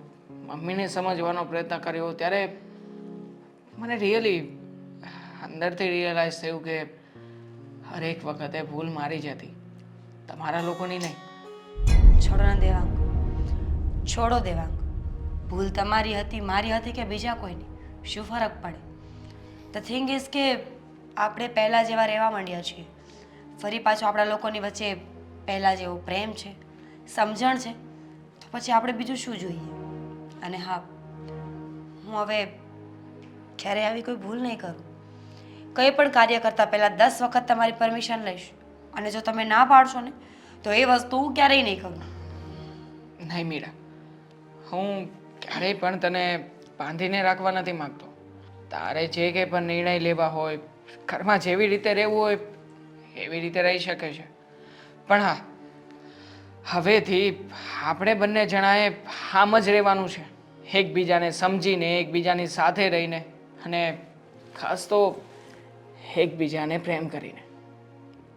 મમ્મીને સમજવાનો પ્રયત્ન કર્યો, ત્યારે મને રિયલી અંદરથી રિયલાઇઝ થયું કે હરેક વખતે ભૂલ મારી જ હતી, તમારા લોકોની નહીં. છોડો ને દેવાંગ, છોડો દેવાંગ. ભૂલ તમારી હતી, મારી હતી કે બીજા કોઈની, શું ફરક પડે? ધ થિંગ ઇઝ કે આપણે પહેલાં જેવા રહેવા માંડ્યા છીએ. ફરી પાછું આપણા લોકોની વચ્ચે પહેલાં જેવો પ્રેમ છે, સમજણ છે, તો પછી આપણે બીજું શું જોઈએ? અને હા, હું હવે ક્યારેય આવી કોઈ ભૂલ નહીં કરું. કંઈ પણ કાર્ય કરતાં પહેલાં 10 વખત તમારી પરમિશન લઈશ. અને જો તમે ના પાડશો ને તો એ વસ્તુ હું ક્યારેય નહીં કરું. નહીં મીરા, હું ક્યારેય પણ તને બાંધીને રાખવા નથી માંગતો. તારે જે કંઈ પણ નિર્ણય લેવા હોય, ઘરમાં જેવી રીતે રહેવું હોય એવી રીતે રહી શકે છે. પણ હા, હવેથી આપણે બંને જણાએ આમ જ રહેવાનું છે, એકબીજાને સમજીને, એકબીજાની સાથે રહીને, અને ખાસ તો એકબીજાને પ્રેમ કરીને.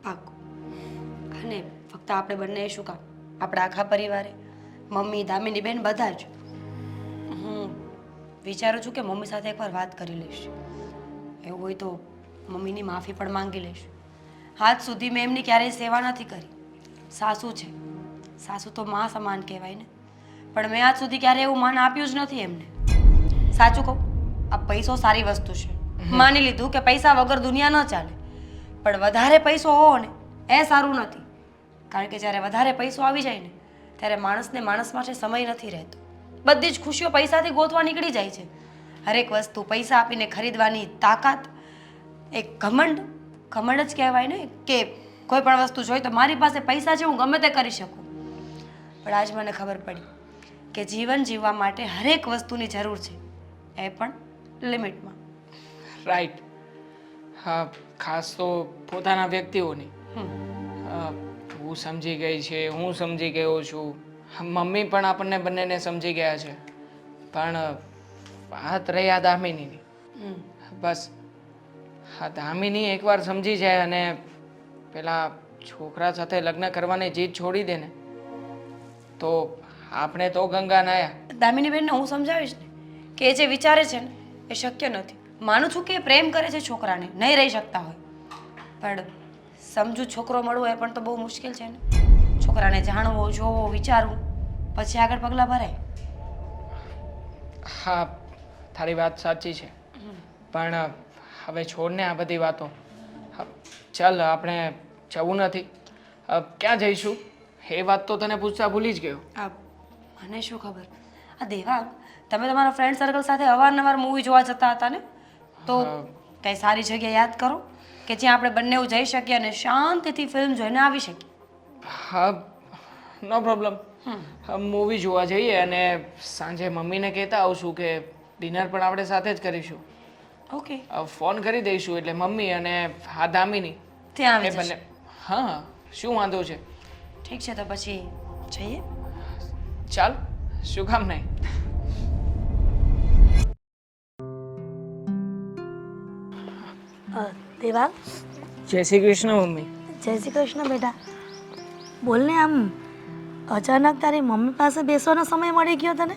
પાક્કું. અને ફક્ત આપણે બંને શું કામ, આપણા આખા પરિવારે, મમ્મી, દામિની બેન, બધા જ. હું વિચારું છું કે મમ્મી સાથે એકવાર વાત કરી લઈશ. એવું હોય તો મમ્મીની માફી પણ માંગી લઈશ. આજ સુધી મેં એમની ક્યારેય સેવા નથી કરી. સાસુ છે, સાસુ તો મા સમાન કહેવાય ને, પણ મેં આજ સુધી ક્યારેય એવું માન આપ્યું જ નથી એમને. સાચું કહું, આ પૈસો સારી વસ્તુ છે. માની લીધું કે પૈસા વગર દુનિયા ન ચાલે, પણ વધારે પૈસો હોવો ને એ સારું નથી. કારણ કે જ્યારે વધારે પૈસો આવી જાય ને ત્યારે માણસને માણસ માટે સમય નથી રહેતો. બધી જ ખુશીઓ પૈસાથી ગોતવા નીકળી જાય છે. હરેક વસ્તુ પૈસા આપીને ખરીદવાની તાકાત એક ઘમંડ જ કહેવાય ને, કે કોઈ પણ વસ્તુ જોઈ તો મારી પાસે પૈસા છે, હું ગમે તે કરી શકું. પણ આજ મને ખબર પડી કે જીવન જીવવા માટે હરેક વસ્તુની જરૂર છે, એ પણ લિમિટમાં. રાઈટ. હા, ખાસ તો પોતાના વ્યક્તિઓની. તું સમજી ગઈ છે, હું સમજી ગયો છું, મમ્મી પણ આપણને બંનેને સમજી ગયા છે. પણ વાત રહી આ દામિનીની. બસ હા, દામિની એકવાર સમજી જાય અને પેલા છોકરા સાથે લગ્ન કરવાની જીદ છોડી દે ને તો આપણે તો ગંગા નાયા. દામિની બેનને હું સમજાવીશ ને કે એ જે વિચારે છે ને એ શક્ય નથી. માનું છું કે એ પ્રેમ કરે છે છોકરાને, નહીં રહી શકતા હોય, પણ સમજુ છોકરો મળવો એ પણ તો બહુ મુશ્કેલ છે ને. છોકરાને જાણવો, જોવો, વિચારવું, પછી આગળ પગલાં ભરાય. હા, તારી વાત સાચી છે, પણ હવે છોડને આ બધી વાતો. ચાલ, આપણે જવું નથી. ક્યાં જઈશું એ વાત તો તને પૂછતા ભૂલી જ ગયો. મને શું ખબર. આ દેવાંગ, તમે તમારા ફ્રેન્ડ સર્કલ સાથે અવારનવાર મૂવી જોવા જતા હતા ને, તો કઈ સારી જગ્યા યાદ કરો કે જ્યાં આપણે બંને જઈ શકીએ અને શાંતિથી ફિલ્મ જોઈને આવી શકીએ. હા, નો પ્રોબ્લેમ. મૂવી જોવા જઈએ અને સાંજે મમ્મીને કહેતા આવશું કે ડિનર પણ આપણે સાથે જ કરીશું. ઓકે, ફોન કરી દઈશું એટલે મમ્મી અને હા દામિની ત્યાં એ આવી બંને. જશે. હા, શું વાંધો છે? ઠીક છે, તો પછી જઈએ. ચાલ, શું કામ નહીં. દેવાંગ, જય શ્રી કૃષ્ણ મમ્મી. જય શ્રી કૃષ્ણ બેટા. બોલને, આમ અચાનક તારી મમ્મી પાસે બેસવાનો સમય મળી ગયો તને?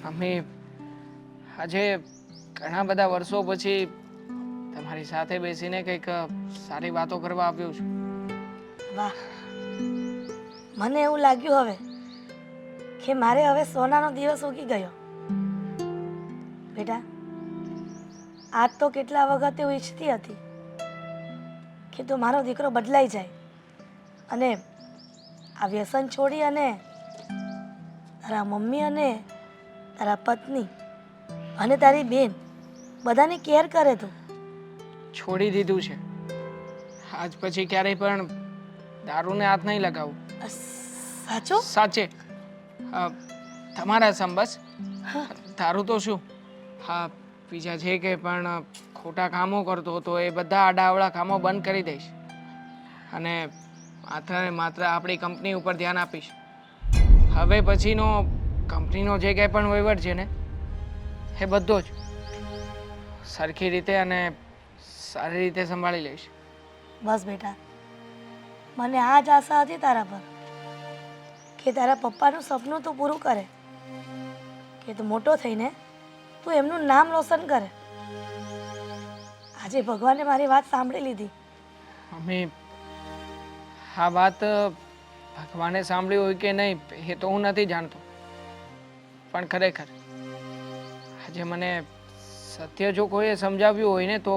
મમ્મી, આજે ઘણા બધા વર્ષો પછી તમારી સાથે બેસીને કંઈક સારી વાતો કરવા આવ્યો છું. વાહ, મને એવું લાગ્યું હવે કે મારે હવે સોનાનો દિવસ ઉગી ગયો. બેટા, આજ તો કેટલા વખતે હું ઈચ્છતી હતી કે તું મારો દીકરો બદલાઈ જાય અને આ વ્યસન છોડી અને તારા મમ્મી અને તારા પત્ની અને તારી બેન બધાની કેર કરે તું. છોડી દીધું છે. આજ પછી ક્યારેય પણ દારૂને હાથ નહીં લગાવું. સાચું? સાચે. તમારા સંબસ દારૂ તો શું, હા, બીજા જે કંઈ પણ ખોટા કામો કરતો હતો એ બધા આડાઅવળા કામો બંધ કરી દઈશ અને માત્ર ને માત્ર આપણી કંપની ઉપર ધ્યાન આપીશ. હવે પછીનો કંપનીનો જે કંઈ પણ વહીવટ છે ને એ બધો જ સરખી રીતે અને સારી રીતે સંભાળી લઈશ. બસ બેટા, મને આ જ આશા હતી તારા પર કે તારા પપ્પાનું સપનું તું પૂરું કરે, કે તું મોટો થઈને તું એમનું નામ રોશન કરે. આજે ભગવાને મારી વાત સાંભળી લીધી. મમ્મી, આ વાત ભગવાને સાંભળી હોય કે નહીં એ તો હું નથી જાણતો, પણ ખરેખર આજે મને સત્ય જો કોઈએ સમજાવ્યું હોય ને તો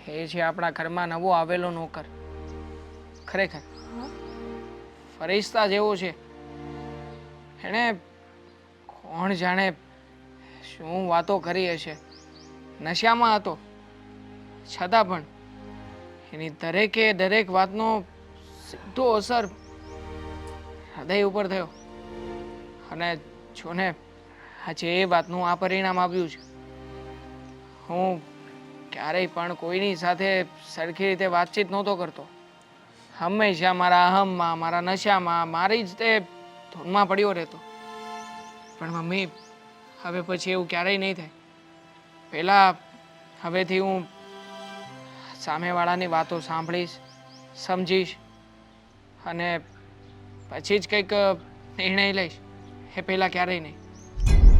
એ છે આપણા ઘરમાં નવો આવેલો નોકર. ખરેખર ફરિશ્તા જેવો છે. એણે કોણ જાણે શું વાતો કરી હશે. નશામાં હતો છતાં પણ એની દરેક વાતનો સીધો અસર હૃદય ઉપર થયો. અને જો ને આજે એ વાતનું આ પરિણામ આવ્યું છે. હું ક્યારેય પણ કોઈની સાથે સરખી રીતે વાતચીત નહોતો કરતો. હંમેશા મારા અહમમાં, મારા નશામાં, મારી જ તે ધૂનમાં પડ્યો રહેતો. પણ મમ્મી, હવે પછી એવું ક્યારેય નહીં થાય. પહેલાં હવેથી હું સામેવાળાની વાતો સાંભળીશ, સમજીશ અને પછી જ કંઈક નિર્ણય લઈશ. એ પહેલાં ક્યારેય નહીં.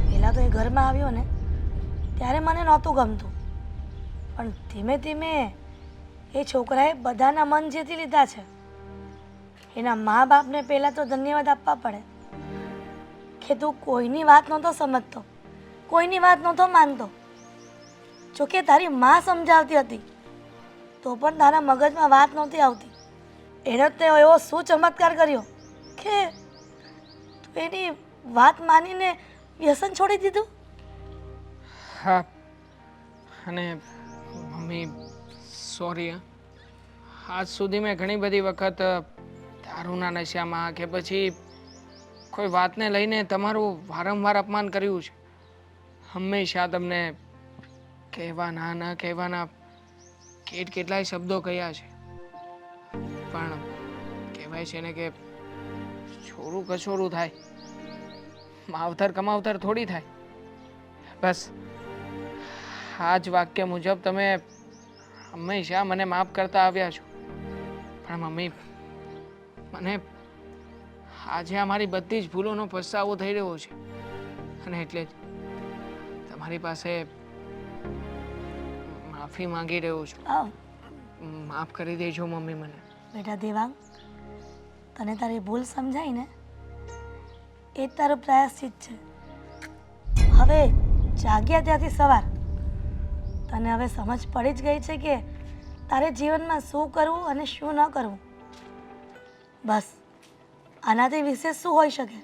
પહેલાં તો એ ઘરમાં આવ્યો ને ત્યારે મને નહોતું ગમતું, પણ ધીમે ધીમે એ છોકરાએ બધાના મન જીતી લીધા છે. એના મા બાપને પહેલાં તો ધન્યવાદ આપવા પડે કે તું કોઈની વાત નહોતો સમજતો, કોઈની વાત નહોતો માનતો. જોકે તારી માં સમજાવતી હતી તો પણ તારા મગજમાં વાત નહોતી આવતી. એનો તે એવો શું ચમત્કાર કર્યો કે તું એની વાત માનીને વ્યસન છોડી દીધું. હા, અને મમ્મી સોરી. આજ સુધી મેં ઘણી બધી વખત દારૂના નશામાં કે પછી કોઈ વાતને લઈને તમારું વારંવાર અપમાન કર્યું છે. હંમેશા તમને કહેવાના ન કહેવાના કેટલાય શબ્દો કહ્યા છે. પણ કહેવાય છે ને કે છોરું કછોરું થાય, માવતર કમાવતર થોડી થાય. બસ આ જ વાક્ય મુજબ તમે હંમેશા મને માફ કરતા આવ્યા છો. પણ મમ્મી, મને આજે અમારી બધી જ ભૂલોનો પસ્તાવો થઈ રહ્યો છે. અને એટલે જ તમારી પાસે માફી માંગી રહ્યો છું. માફ કરી દેજો મમ્મી મને. બેટા દેવાંગ, તને તારી ભૂલ સમજાય ને એ જ તારો પ્રાયશ્ચિત છે. હવે જાગ્યા ત્યાંથી સવાર તને હવે સમજ પડી જ ગઈ છે કે તારે જીવનમાં શું કરવું અને શું ન કરવું. બસ આનાથી વિશેષ શું હોઈ શકે?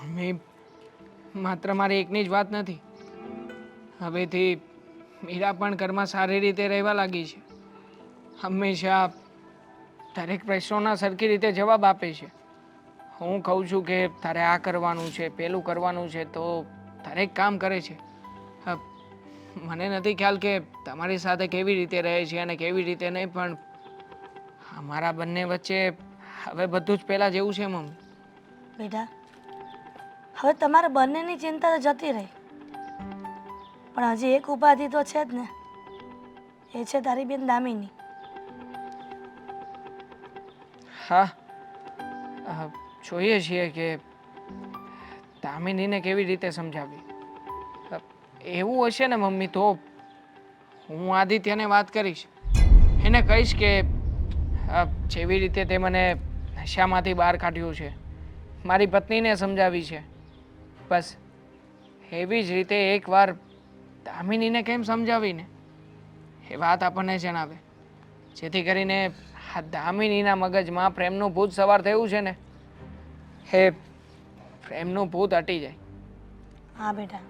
મમ્મી, માત્ર મારી એકની જ વાત નથી. હવેથી મીરા પણ ઘરમાં સારી રીતે રહેવા લાગી છે. હંમેશા દરેક પ્રશ્નોના સરખી રીતે જવાબ આપે છે. હું કહું છું કે તારે આ કરવાનું છે, પેલું કરવાનું છે તો દરેક કામ કરે છે. મને નથી ખ્યાલ કે તમારી સાથે કેવી રીતે રહે છે અને કેવી રીતે નહીં, પણ અમારા બંને વચ્ચે હવે બધું જ પહેલાં જેવું છે મમ્મી. બેટા હવે તમારા બંનેની ચિંતા તો જતી રહી, પણ હજી એક ઉપાધિ તો છે જ ને, એ છે તારી બેન દામિની. હા, જોઈએ છીએ કે દામિનીને કેવી રીતે સમજાવી. એવું હશે ને મમ્મી તો હું આદિત્યને વાત કરીશ. એને કહીશ કે જેવી રીતે તે મને નશામાંથી બહાર કાઢ્યું છે, મારી પત્નીને સમજાવી છે, બસ એવી જ રીતે એકવાર દામિનીને કેમ સમજાવીને એ વાત આપણને જણાવે, જેથી કરીને આ દામિનીના મગજમાં પ્રેમનું ભૂત સવાર થયું છે ને એ પ્રેમનું ભૂત હટી જાય. હા બેટા,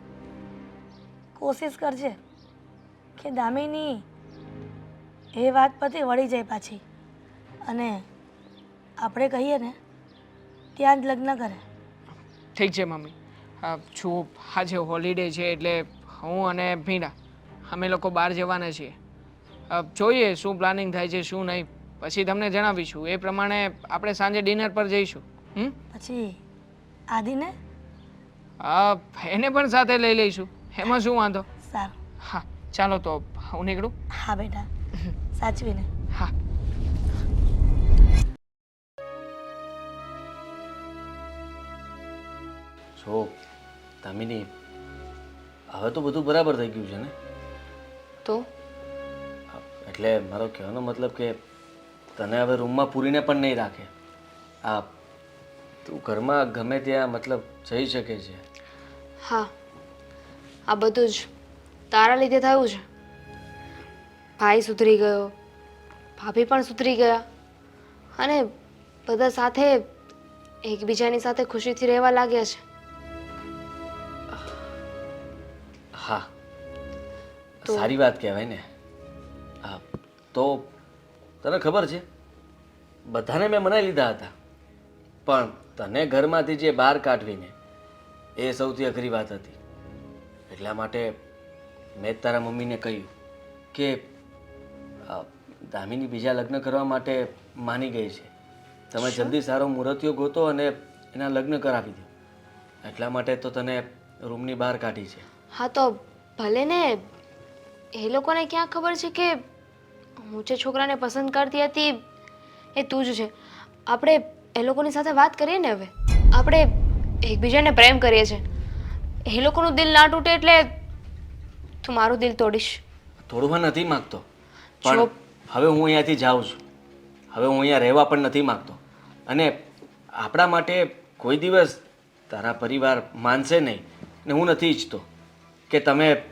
કોશિશ કરજે કે દામિની એ વાત પરથી વળી જાય પાછી અને આપણે કહીએ ને ત્યાં જ લગ્ન કરે. ઠીક છે મમ્મી. છું આજે હોલિડે છે એટલે હું અને મીરા અમે લોકો બહાર જવાના છીએ. જોઈએ શું પ્લાનિંગ થાય છે શું નહીં, પછી તમને જણાવીશું. એ પ્રમાણે આપણે સાંજે ડિનર પર જઈશું. પછી આદિને? એને પણ સાથે લઈ લઈશું, એમાં શું વાંધો. સારું. હા ચાલો તો હું નીકળું. હા બેટા, સાચવીને. હા. જો દામિની, હવે તો બધું બરાબર થઈ ગયું છે ને? તો એટલે મારો કહેવાનો મતલબ કે તને હવે રૂમમાં પૂરીને પણ નહીં રાખે. તું ઘરમાં ગમે ત્યાં મતલબ જઈ શકે છે. હા, આ બધું જ તારા લીધે થયું છે. ભાઈ સુધરી ગયો, ભાભી પણ સુધરી ગયા અને બધા સાથે એકબીજાની સાથે ખુશીથી રહેવા લાગ્યા છે. હા તો- સારી વાત કહેવાય ને. હા તો તને ખબર છે બધાને મેં મનાઈ લીધા હતા, પણ તને ઘરમાંથી જે બહાર કાઢવીને એ સૌથી અઘરી વાત હતી. એટલા માટે મેં જ તારા મમ્મીને કહ્યું કે દામિની બીજા લગ્ન કરવા માટે માની ગઈ છે, તમે જલ્દી સારો મુહૂર્તિયો ગોતો અને એના લગ્ન કરાવી દો. એટલા માટે તો તને રૂમની બહાર કાઢી છે. હા તો ભલે ને, એ લોકોને ક્યાં ખબર છે કે હું જે છોકરાને પસંદ કરતી હતી એ તું જ છે. આપણે એ લોકોની સાથે વાત કરીએ ને. હવે આપણે એકબીજાને પ્રેમ કરીએ છીએ. એ લોકોનું દિલ ના તૂટે એટલે તું મારું દિલ તોડીશ. તોડવા નથી માગતો, પણ જો- હવે હું અહીંયાથી જાઉં છું. હવે હું અહીંયા રહેવા પણ નથી માગતો, અને આપણા માટે કોઈ દિવસ તારા પરિવાર માનશે નહીં, ને હું નથી ઈચ્છતો કે તમે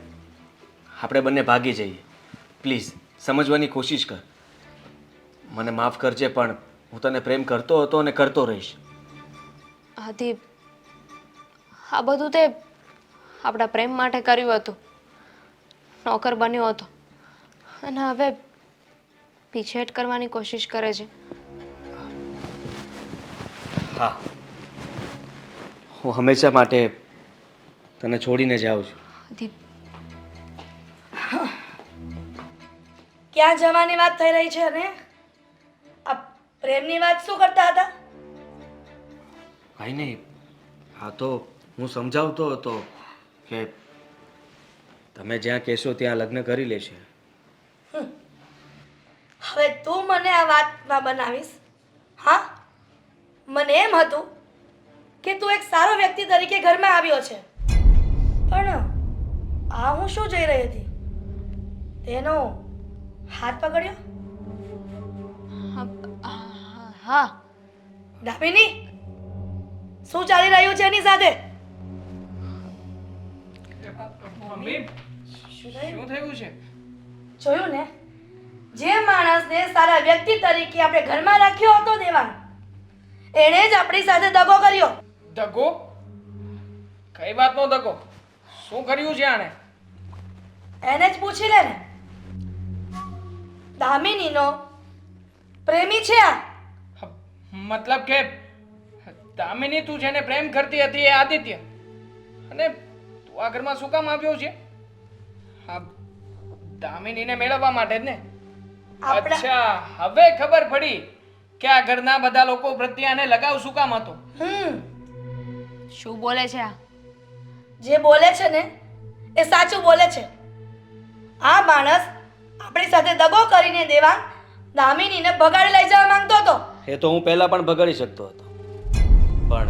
આપણે બંને ભાગી જઈએ. પ્લીઝ સમજવાની કોશિશ કર. મને માફ કરજે, પણ હું તને પ્રેમ કરતો હતો અને કરતો રહીશ. આદિ, આ બધું તે આપણા પ્રેમ માટે કર્યું હતું. નોકર બન્યો હતો અને હવે પીછેહટ કરવાની કોશિશ કરે છે. હા, હું હંમેશા માટે તને છોડીને જાઉં છું. આદિ, ક્યાં જવાની વાત થઈ રહી છે અને આ પ્રેમની વાત શું કરતા હતા? ભાઈ નહીં, હા તો હું સમજાવતો હતો કે તમે જ્યાં કહેશો ત્યાં લગ્ન કરી લેશે. હવે તું મને આ વાતમાં બનાવીશ? હા, મને એમ હતું કે તું એક સારો વ્યક્તિ તરીકે ઘરમાં આવ્યો છે, પણ આ હું શું જઈ રહી હતી? તેનો હાથ પકડ્યો? હા, દામિની, શું ચાલી રહ્યું છે એની સાથે? મમ્મી શું થયું? શું થયું છે? જોયું ને, જે માણસને સારા વ્યક્તિ તરીકે આપણે ઘરમાં રાખ્યો હતો દેવાંગ, એણે જ આપણી સાથે દગો કર્યો. દગો? કઈ વાતનો દગો? શું કર્યું છે આણે? એને જ પૂછી લે ને. દામિનીનો પ્રેમી છે આ. મતલબ કે દામિની તું જેને પ્રેમ કરતી હતી એ આદિત્ય, અને તું આ ઘરમાં શું કામ આવ્યો છે? હા, દામિનીને મેળવવા માટે જ ને? આપણા અચ્છા, હવે ખબર પડી કે આ ઘરના બધા લોકો પ્રત્યે આને લગાવ શું કામ હતો. શું બોલે છે આ? જે બોલે છે ને એ સાચું બોલે છે. આ માણસ આપણી સાથે દગો કરીને દેવાંગ દામિનીને ભગાડી લઈ જવા માંગતો હતો. એ તો હું પહેલાં પણ બગાડી શકતો હતો, પણ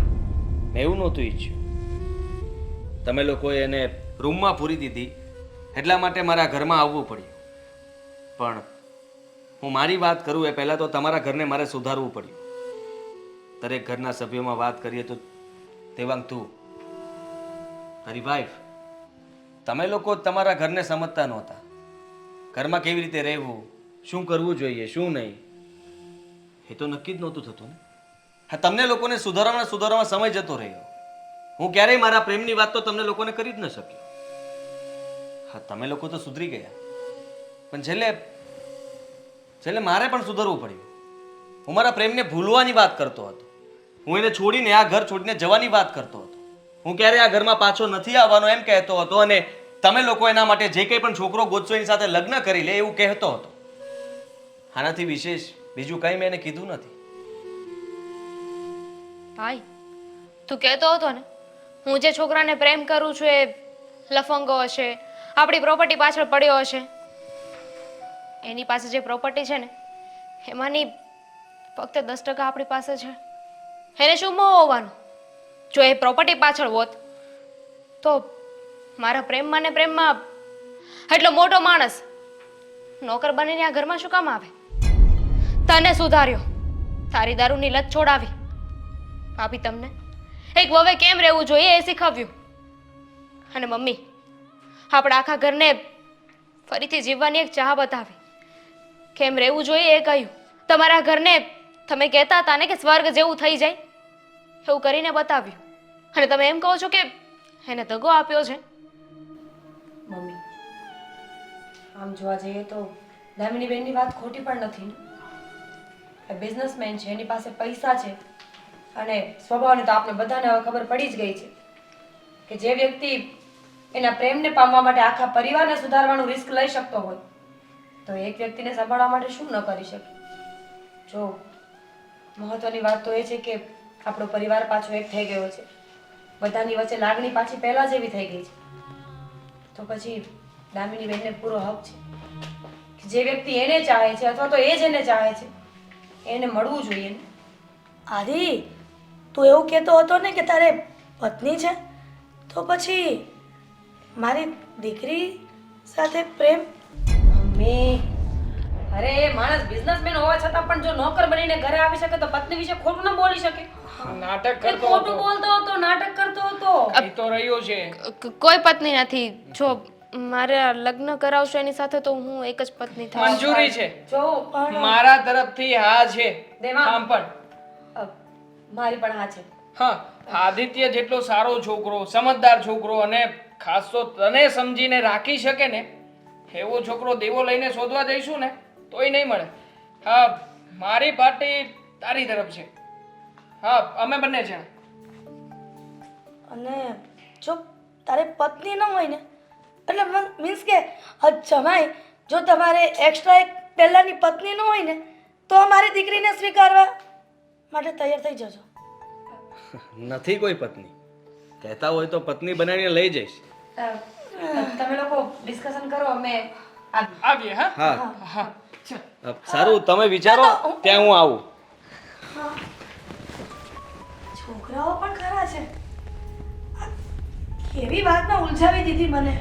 મેં એવું નહોતું ઈચ્છ્યું. તમે લોકોએ એને રૂમમાં પૂરી દીધી, એટલા માટે મારા ઘરમાં આવવું પડ્યું. પણ હું મારી વાત કરું એ પહેલાં તો તમારા ઘરને મારે સુધારવું પડ્યું. દરેક ઘરના સભ્યોમાં વાત કરીએ તો દેવાંગ, તું, તારી વાઈફ, તમે લોકો તમારા ઘરને સમજતા નહોતા. ઘરમાં કેવી રીતે રહેવું, શું કરવું જોઈએ, શું નહીં, એ તો નક્કી જ નહોતું થતું ને. હા, તમને લોકોને સુધારવામાં સમય જતો રહ્યો. હું ક્યારેય મારા પ્રેમની વાત તો તમને લોકોને કરી જ ન શક્યો. હા, તમે લોકો તો સુધરી ગયા, પણ છેલ્લે મારે પણ સુધરવું પડ્યું. હું મારા પ્રેમને ભૂલવાની વાત કરતો હતો. હું એને છોડીને, આ ઘર છોડીને જવાની વાત કરતો હતો. હું ક્યારેય આ ઘરમાં પાછો નથી આવવાનો એમ કહેતો હતો, અને તમે લોકો એના માટે જે કંઈ પણ છોકરો ગોતશો એની સાથે લગ્ન કરી લે એવું કહેતો હતો. આનાથી વિશેષ બીજું કંઈ મેં એને કીધું નથી. ભાઈ, તું કહેતો હતો ને હું જે છોકરાને પ્રેમ કરું છું એ લફંગો હશે, આપણી પ્રોપર્ટી પાછળ પડ્યો હશે. એની પાસે જે પ્રોપર્ટી છે ને એમાંની ફક્ત 10% આપણી પાસે છે. એને શું મોહ હોવાનું? જો એ પ્રોપર્ટી પાછળ હોત તો મારા પ્રેમમાં ને પ્રેમમાં એટલો મોટો માણસ નોકર બનીને આ ઘરમાં શું કામ આવે? તને સુધાર્યો, તારી દારૂની લત છોડાવી, ભાભી તમને એક વવે કેમ રહેવું જોઈએ એ શીખવ્યું. અને મમ્મી, આપણા આખા ઘરને ફરીથી જીવવાની એક ચાહ બતાવી. કેમ રહેવું જોઈએ એ કહ્યું. તમારા ઘરને તમે કહેતા હતા ને કે સ્વર્ગ જેવું થઈ જાય, એવું કરીને બતાવ્યું. અને તમે એમ કહો છો કે એને દગો આપ્યો છે. મમ્મી, આમ જોવા જઈએ તો દામિની બેનની વાત ખોટી પણ નથી. એ બિઝનેસમેન છે, એની પાસે પૈસા છે અને સ્વભાવને તો આપણે બધાને હવે ખબર પડી જ ગઈ છે કે જે વ્યક્તિ એના પ્રેમને પામવા માટે આખા પરિવારને સુધારવાનું રિસ્ક લઈ શકતો હોય તો એક વ્યક્તિને સંભાળવા માટે શું ન કરી શકે. જો મહત્વની વાત તો એ છે કે આપણો પરિવાર પાછો એક થઈ ગયો છે, બધાની વચ્ચે લાગણી પાછી પહેલા જેવી થઈ ગઈ છે. તો પછી દામિની બેનને પૂરો હક છે કે જે વ્યક્તિ એને ચાહે છે અથવા તો એ જ એને ચાહે છે એને મળવું જોઈએ ને. આદિ, તું એવું કહેતો હતો ને કે તારે પત્ની છે, તો પછી મારી દીકરી સાથે પ્રેમ? મમ્મી, અરે એ માણસ બિઝનેસમેન હોવા છતાં પણ જો નોકર બનીને ઘરે આવી શકે તો પત્ની વિશે ખોટું ન બોલી શકે. નાટક એ કરતો ખોટું હતો. બોલતો હતો, નાટક કરતો હતો. એ તો રહ્યો છે. કોઈ પત્ની નથી. જો મારે લગ્ન કરાવશો એની સાથે તો હું એક જ પત્ની થઈશ. મંજૂરી છે જો મારા તરફથી. હા છે. દેવા. આમ પણ મારી પણ હા છે. હા, આદિત્ય જેટલો સારો છોકરો, સમજદાર છોકરો અને ખાસ તો તને સમજીને રાખી શકે ને એવો છોકરો દેવો લઈને શોધવા જઈશું ને તોય નહીં મળે. હા, મારી પાર્ટી તારી તરફ છે. હા, અમે બંને છે. અને જો તારે પત્ની ન હોય ને, એટલે મીન્સ કે જમાઈ, જો તમારે એક્સ્ટ્રા એક પહેલાંની પત્ની ન હોય ને તો અમારી દીકરીને સ્વીકારવા માટે તૈયાર થઈ જજો. નથી કોઈ પત્ની. કહેતા હોય તો પત્ની બનાવીને લઈ જઈશ. તમે લોકો ડિસ્કશન કરો, અમે આવીએ. હા હા, હા. ચાલ. સારું, તમે વિચારો ત્યાં હું આવું. છોકરાઓ પણ ખરા છે. કેવી વાતમાં ઉલઝાવી દીધી મને.